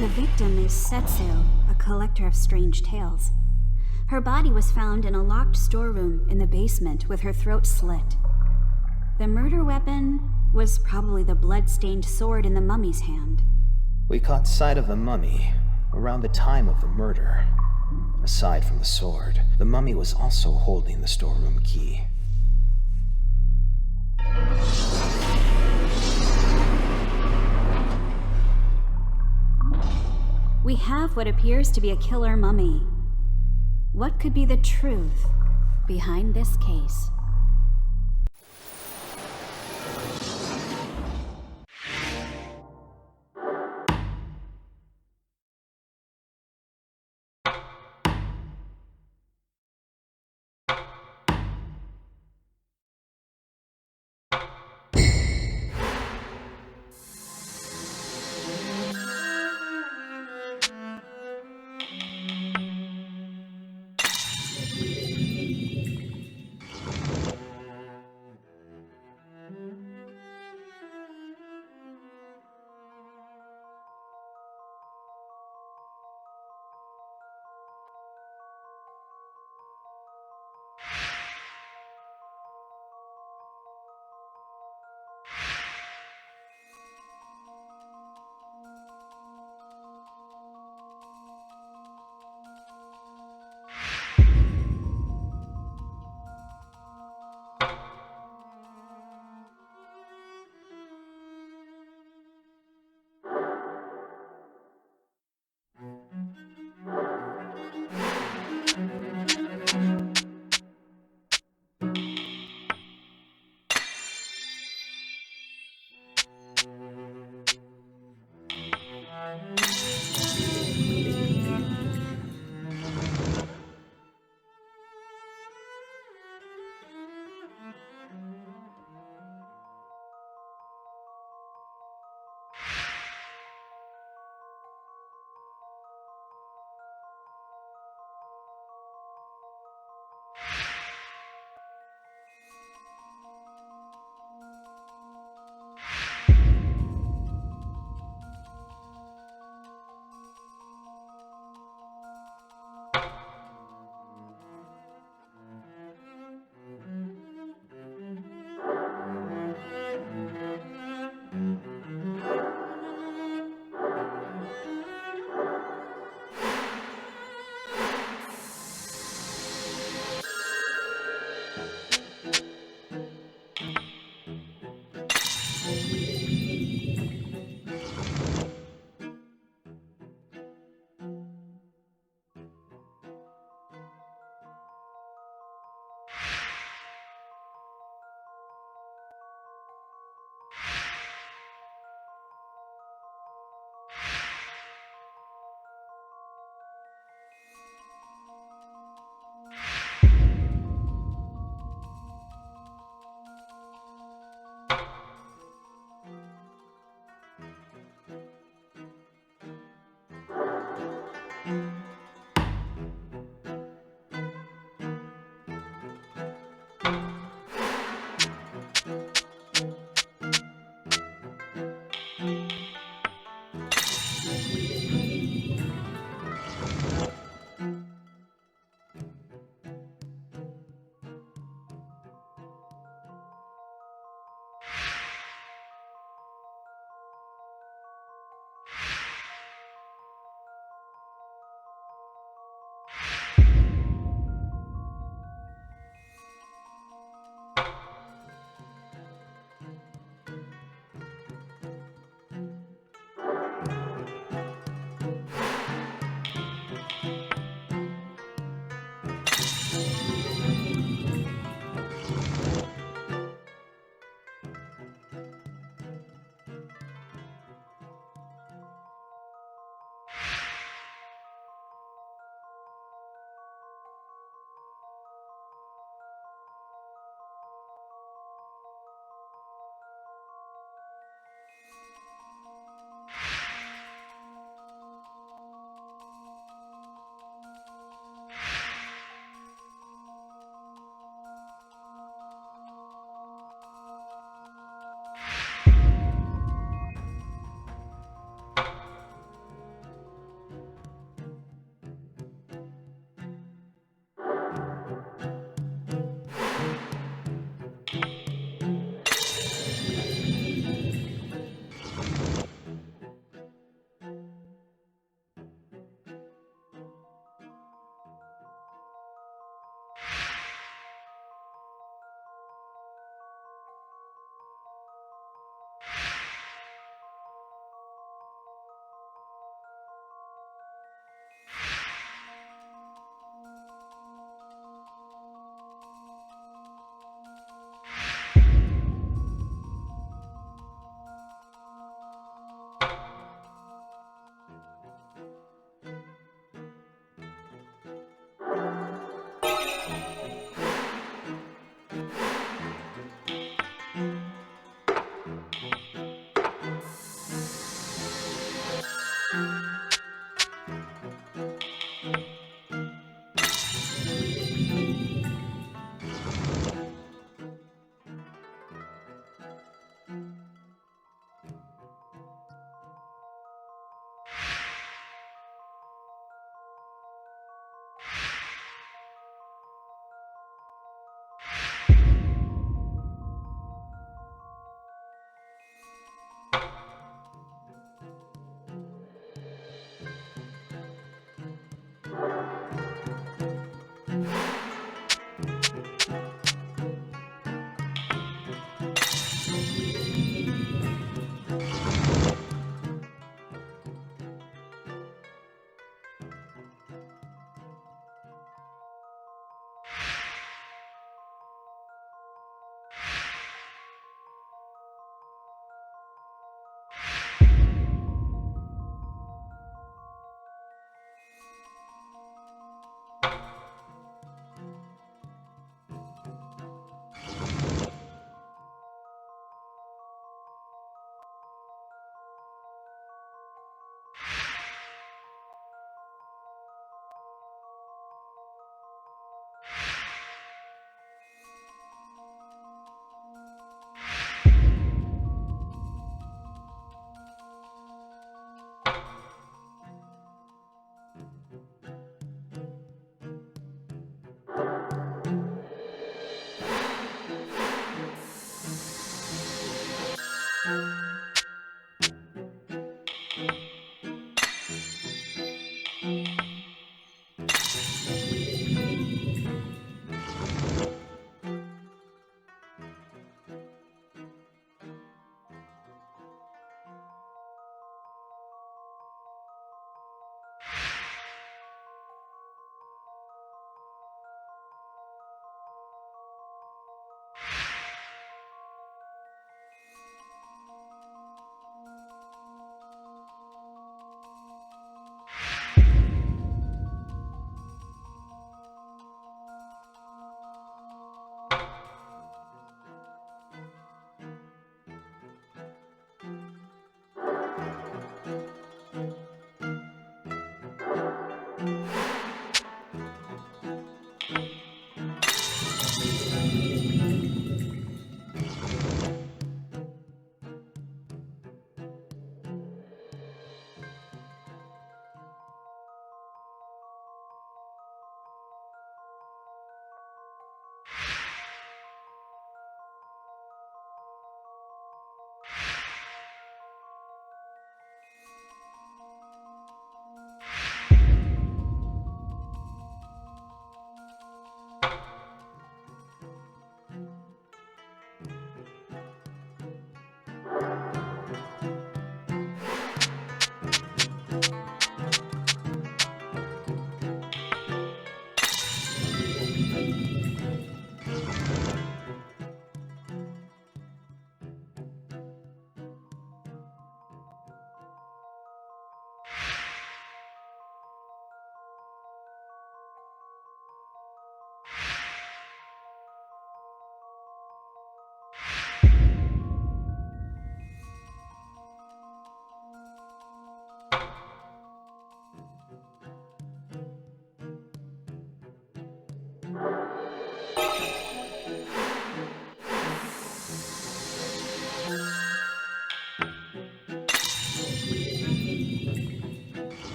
The victim is Setsu, a collector of strange tales. Her body was found in a locked storeroom in the basement with her throat slit. The murder weapon was probably the blood-stained sword in the mummy's hand. We caught sight of the mummy around the time of the murder. Aside from the sword, the mummy was also holding the storeroom key. We have what appears to be a killer mummy. What could be the truth behind this case?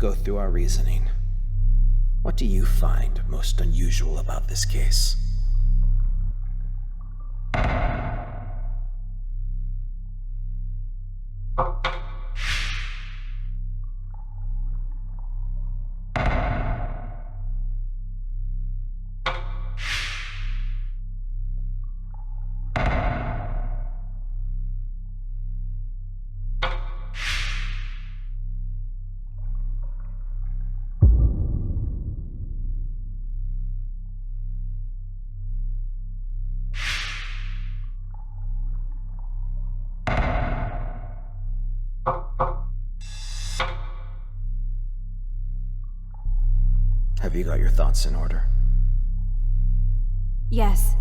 go through our reasoning. What do you find most unusual about this case? Have you got your thoughts in order? Yes.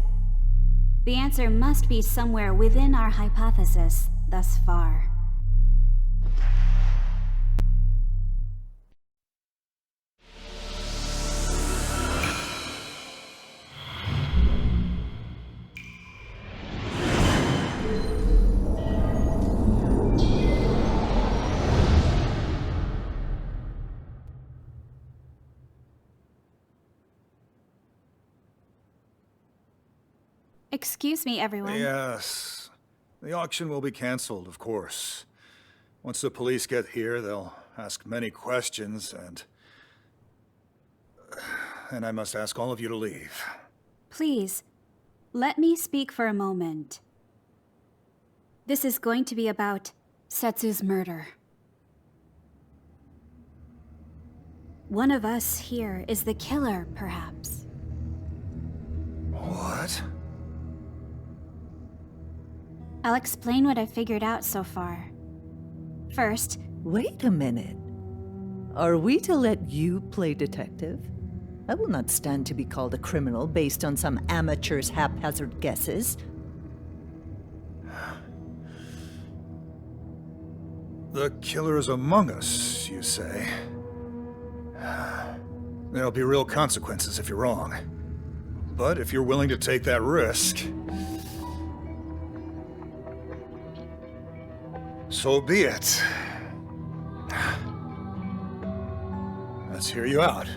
The answer must be somewhere within our hypothesis thus far. Excuse me, everyone. Yes. The auction will be canceled, of course. Once the police get here, they'll ask many questions, and I must ask all of you to leave. Please, let me speak for a moment. This is going to be about Setsu's murder. One of us here is the killer, perhaps. What? I'll explain what I've figured out so far. First... Wait a minute. Are we to let you play detective? I will not stand to be called a criminal based on some amateur's haphazard guesses. The killer is among us, you say? There'll be real consequences if you're wrong. But if you're willing to take that risk, so be it. Let's hear you out.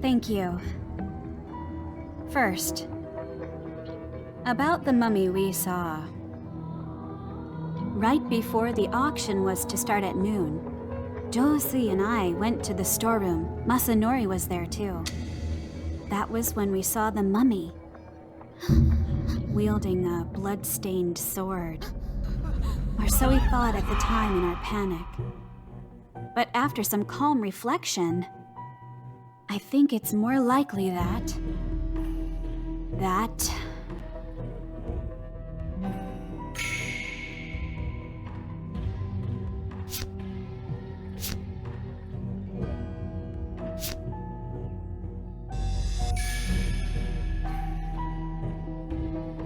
Thank you. First, about the mummy we saw. Right before the auction was to start at noon, Josie and I went to the storeroom. Masanori was there too. That was when we saw the mummy, wielding a blood-stained sword. Or so we thought at the time in our panic. But after some calm reflection, I think it's more likely that...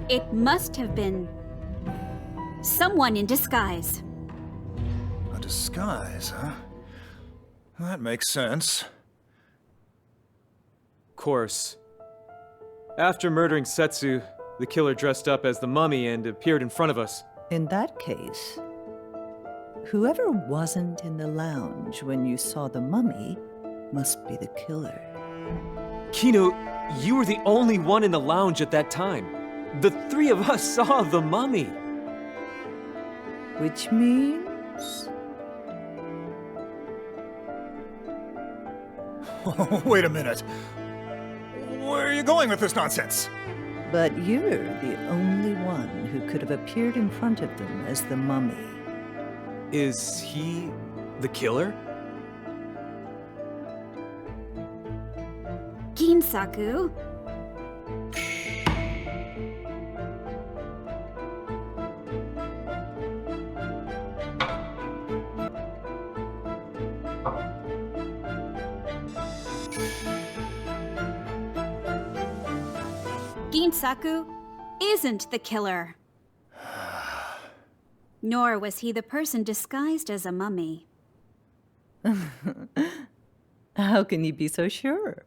It must have been someone in disguise. A disguise, huh? That makes sense. Of course. After murdering Setsu, the killer dressed up as the mummy and appeared in front of us. In that case, whoever wasn't in the lounge when you saw the mummy must be the killer. Kino, you were the only one in the lounge at that time. The three of us saw the mummy. Which means... Wait a minute. Where are you going with this nonsense? But you're the only one who could have appeared in front of them as the mummy. Is he the killer? Ginsaku? Ginsaku isn't the killer. Nor was he the person disguised as a mummy. How can you be so sure?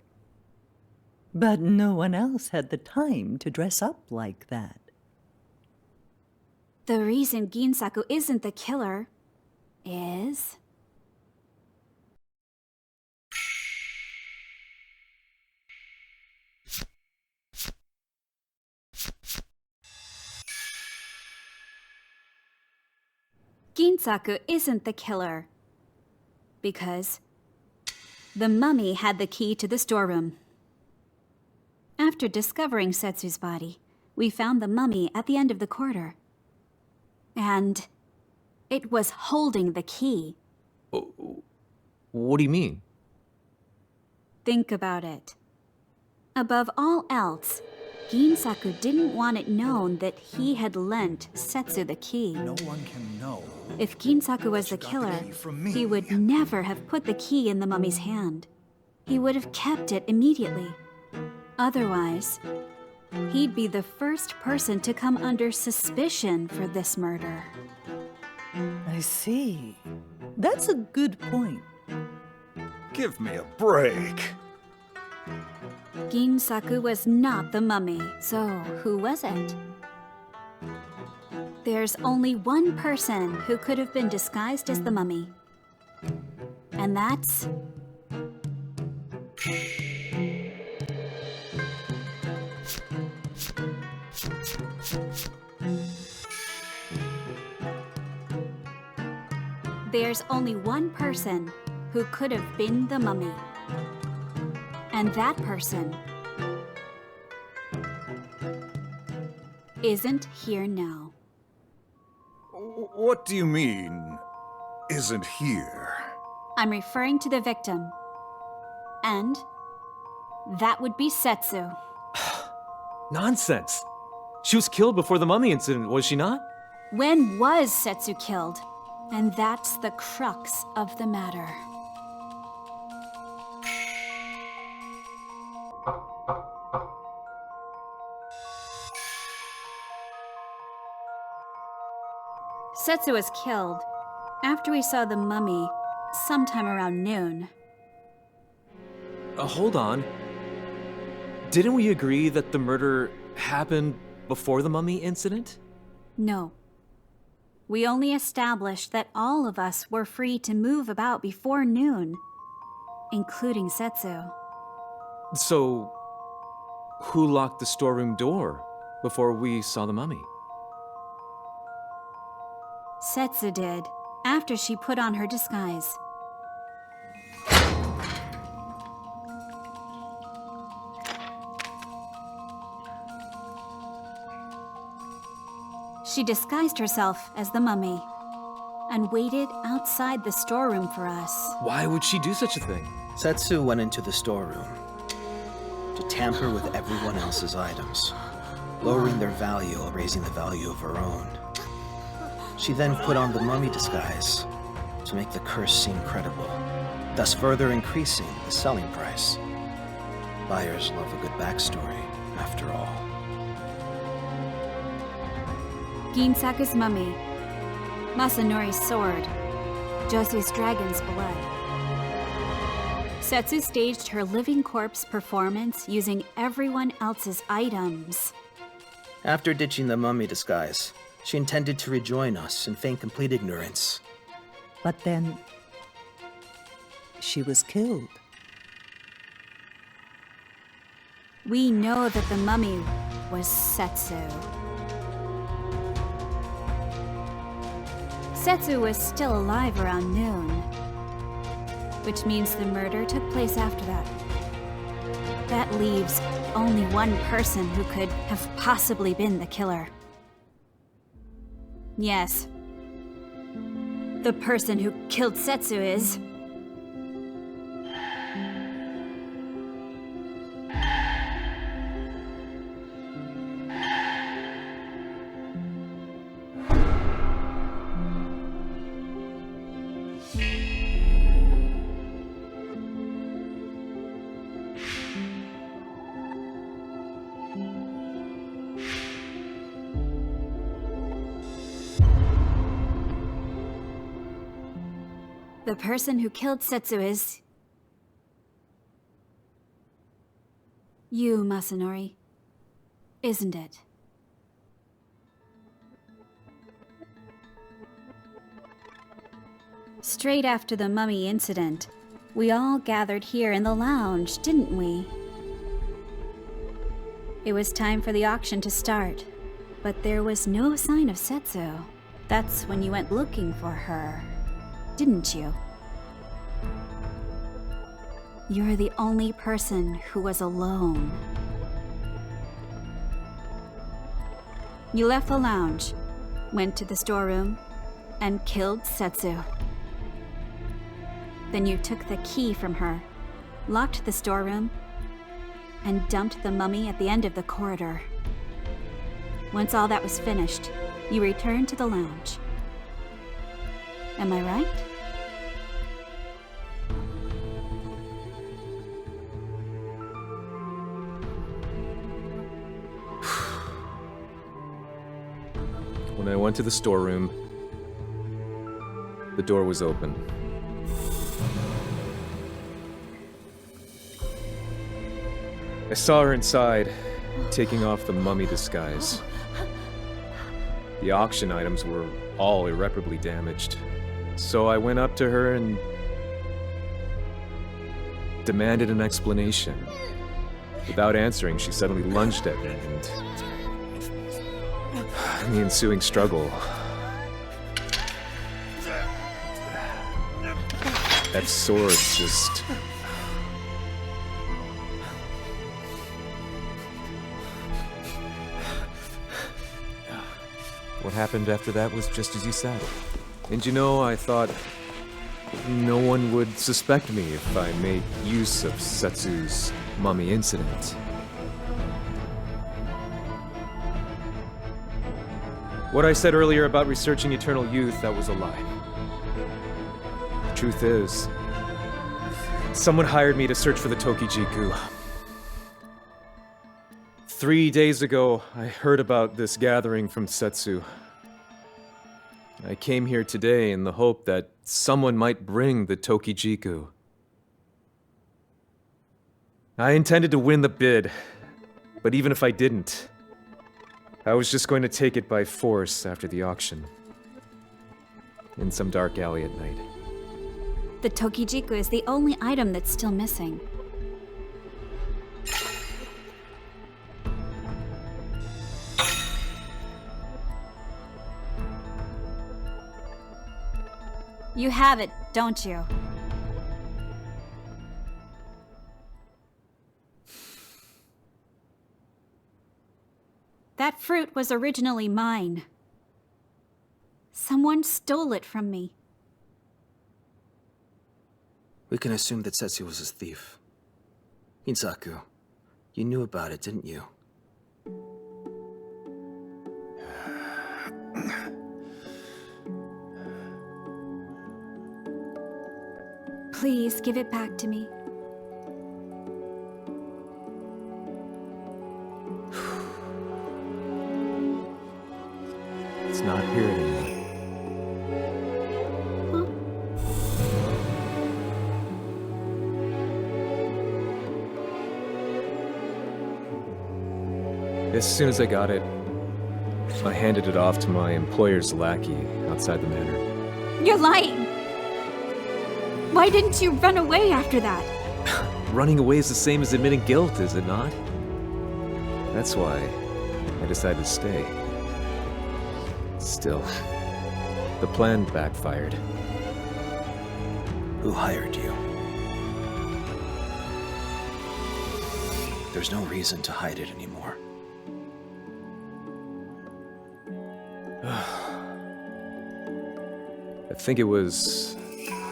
But no one else had the time to dress up like that. The reason Ginsaku isn't the killer is... Ginsaku isn't the killer because the mummy had the key to the storeroom. After discovering Setsu's body, we found the mummy at the end of the corridor. And it was holding the key. What do you mean? Think about it. Above all else, Ginsaku didn't want it known that he had lent Setsu the key. No one can know. If Ginsaku was the killer, he would never have put the key in the mummy's hand. He would have kept it immediately. Otherwise, he'd be the first person to come under suspicion for this murder. I see. That's a good point. Give me a break. Ginsaku was not the mummy, so who was it? There's only one person who could have been disguised as the mummy. And that's... there's only one person who could have been the mummy. And that person isn't here now. What do you mean, isn't here? I'm referring to the victim. And that would be Setsu. Nonsense. She was killed before the mummy incident, was she not? When was Setsu killed? And that's the crux of the matter. Setsu was killed after we saw the mummy sometime around noon. Hold on. Didn't we agree that the murder happened before the mummy incident? No. We only established that all of us were free to move about before noon, including Setsu. So, who locked the storeroom door before we saw the mummy? Setsu did, after she put on her disguise. She disguised herself as the mummy and waited outside the storeroom for us. Why would she do such a thing? Setsu went into the storeroom to tamper with everyone else's items, lowering their value while raising the value of her own. She then put on the mummy disguise to make the curse seem credible, thus further increasing the selling price. Buyers love a good backstory, after all. Ginsaku's mummy, Masanori's sword, Josu's dragon's blood. Setsu staged her living corpse performance using everyone else's items. After ditching the mummy disguise, she intended to rejoin us and feign complete ignorance. But then, she was killed. We know that the mummy was Setsu. Setsu was still alive around noon, which means the murder took place after that. That leaves only one person who could have possibly been the killer. Yes. The person who killed Setsu is... The person who killed Setsu is... you, Masanori. Isn't it? Straight after the mummy incident, we all gathered here in the lounge, didn't we? It was time for the auction to start, but there was no sign of Setsu. That's when you went looking for her, didn't you? You're the only person who was alone. You left the lounge, went to the storeroom, and killed Setsu. Then you took the key from her, locked the storeroom, and dumped the mummy at the end of the corridor. Once all that was finished, you returned to the lounge. Am I right? When I went to the storeroom, the door was open. I saw her inside, taking off the mummy disguise. The auction items were all irreparably damaged. So I went up to her and demanded an explanation. Without answering, she suddenly lunged at me, and in the ensuing struggle, That sword just... What happened after that was just as you said. And you know, I thought no one would suspect me if I made use of Setsu's mummy incident. What I said earlier about researching eternal youth, that was a lie. The truth is, someone hired me to search for the Tokijiku. 3 days ago, I heard about this gathering from Setsu. I came here today in the hope that someone might bring the Tokijiku. I intended to win the bid, but even if I didn't, I was just going to take it by force after the auction. In some dark alley at night. The Tokijiku is the only item that's still missing. You have it, don't you? That fruit was originally mine. Someone stole it from me. We can assume that Setsu was his thief. Ginsaku, you knew about it, didn't you? Please give it back to me. It's not here anymore. Huh? As soon as I got it, I handed it off to my employer's lackey outside the manor. You're lying! Why didn't you run away after that? Running away is the same as admitting guilt, is it not? That's why I decided to stay. Still, the plan backfired. Who hired you? There's no reason to hide it anymore. I think it was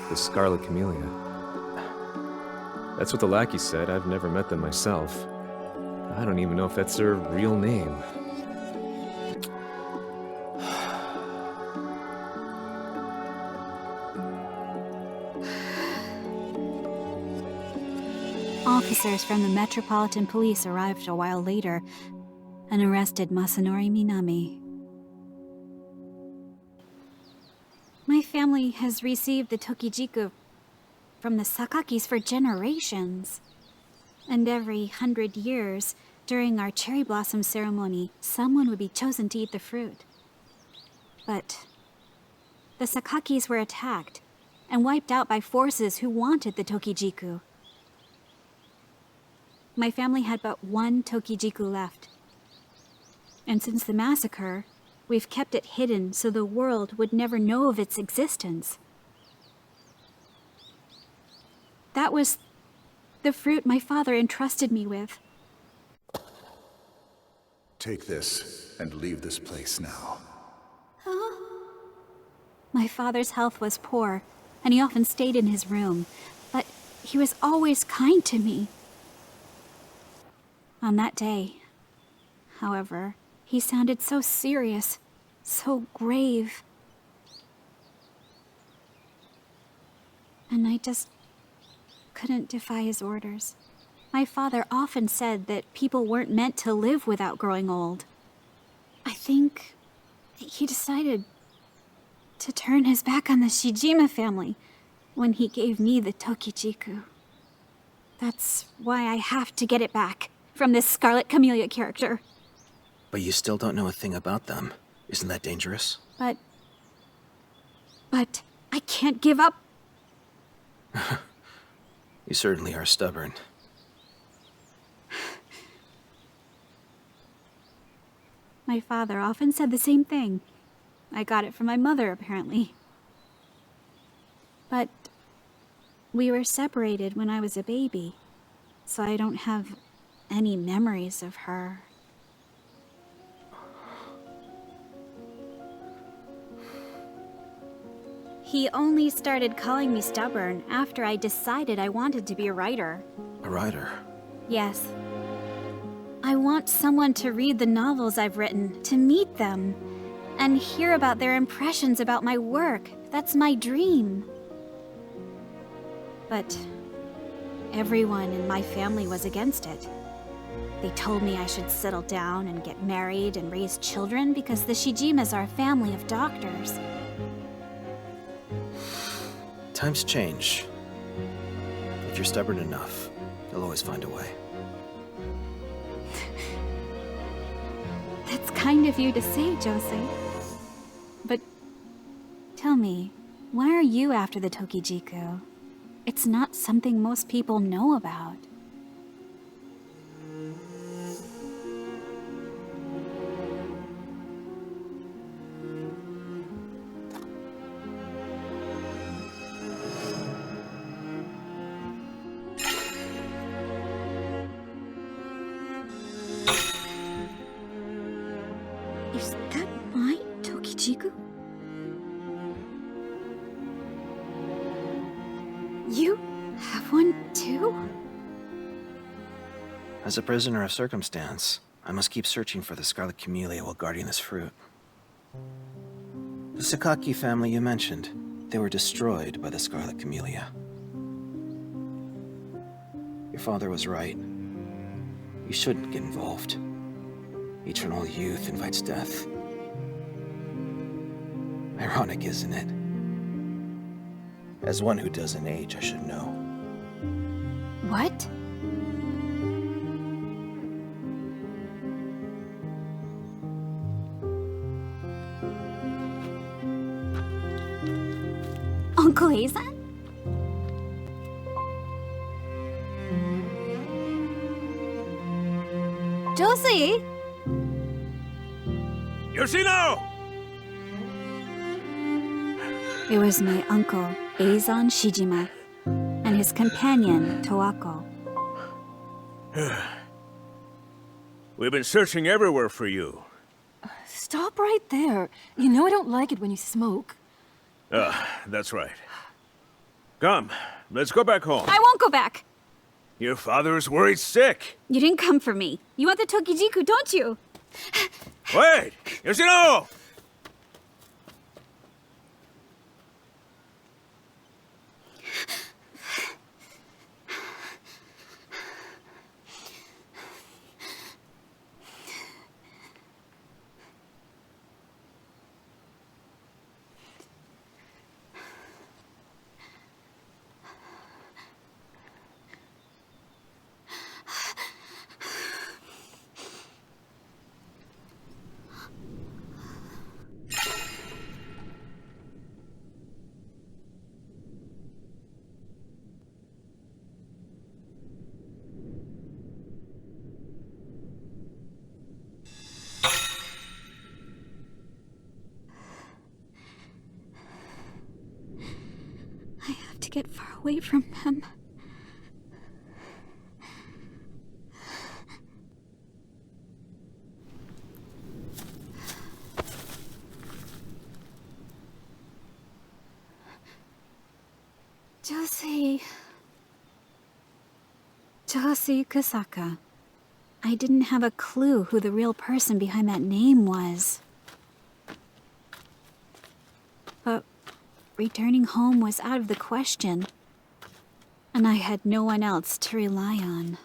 the Scarlet Camellia. That's what the lackey said. I've never met them myself. I don't even know if that's their real name. Officers from the Metropolitan Police arrived a while later and arrested Masanori Minami. My family has received the Tokijiku from the Sakakis for generations. And every 100 years, during our cherry blossom ceremony, someone would be chosen to eat the fruit. But the Sakakis were attacked and wiped out by forces who wanted the Tokijiku. My family had but one Tokijiku left. And since the massacre, we've kept it hidden so the world would never know of its existence. That was the fruit my father entrusted me with. Take this and leave this place now. Huh? My father's health was poor, and he often stayed in his room, but he was always kind to me. On that day, however, he sounded so serious, so grave. And I just couldn't defy his orders. My father often said that people weren't meant to live without growing old. I think he decided to turn his back on the Shijima family when he gave me the Tokijiku. That's why I have to get it back from this Scarlet Camellia character. But you still don't know a thing about them. Isn't that dangerous? But I can't give up. You certainly are stubborn. My father often said the same thing. I got it from my mother, apparently. But We were separated when I was a baby, so I don't have any memories of her. He only started calling me stubborn after I decided I wanted to be a writer. A writer? Yes. I want someone to read the novels I've written, to meet them, and hear about their impressions about my work. That's my dream. But everyone in my family was against it. They told me I should settle down and get married and raise children because the Shijimas are a family of doctors. Times change. If you're stubborn enough, you'll always find a way. That's kind of you to say, Josie. But tell me, why are you after the Tokijiku? It's not something most people know about. Is that my Tokijiku? You have one too? As a prisoner of circumstance, I must keep searching for the Scarlet Camellia while guarding this fruit. The Sakaki family you mentioned, they were destroyed by the Scarlet Camellia. Your father was right. You shouldn't get involved. Eternal youth invites death. Ironic, isn't it? As one who doesn't age, I should know. What? Uncle Azan? Josie! Yoshino! It was my uncle, Azan Shijima, and his companion, Toako. We've been searching everywhere for you. Stop right there. You know I don't like it when you smoke. That's right. Come, let's go back home. I won't go back! Your father is worried sick. You didn't come for me. You want the Tokijiku, don't you? Wait! Yoshino! I have to get far away from him. Josie Kusaka. I didn't have a clue who the real person behind that name was. But returning home was out of the question, and I had no one else to rely on.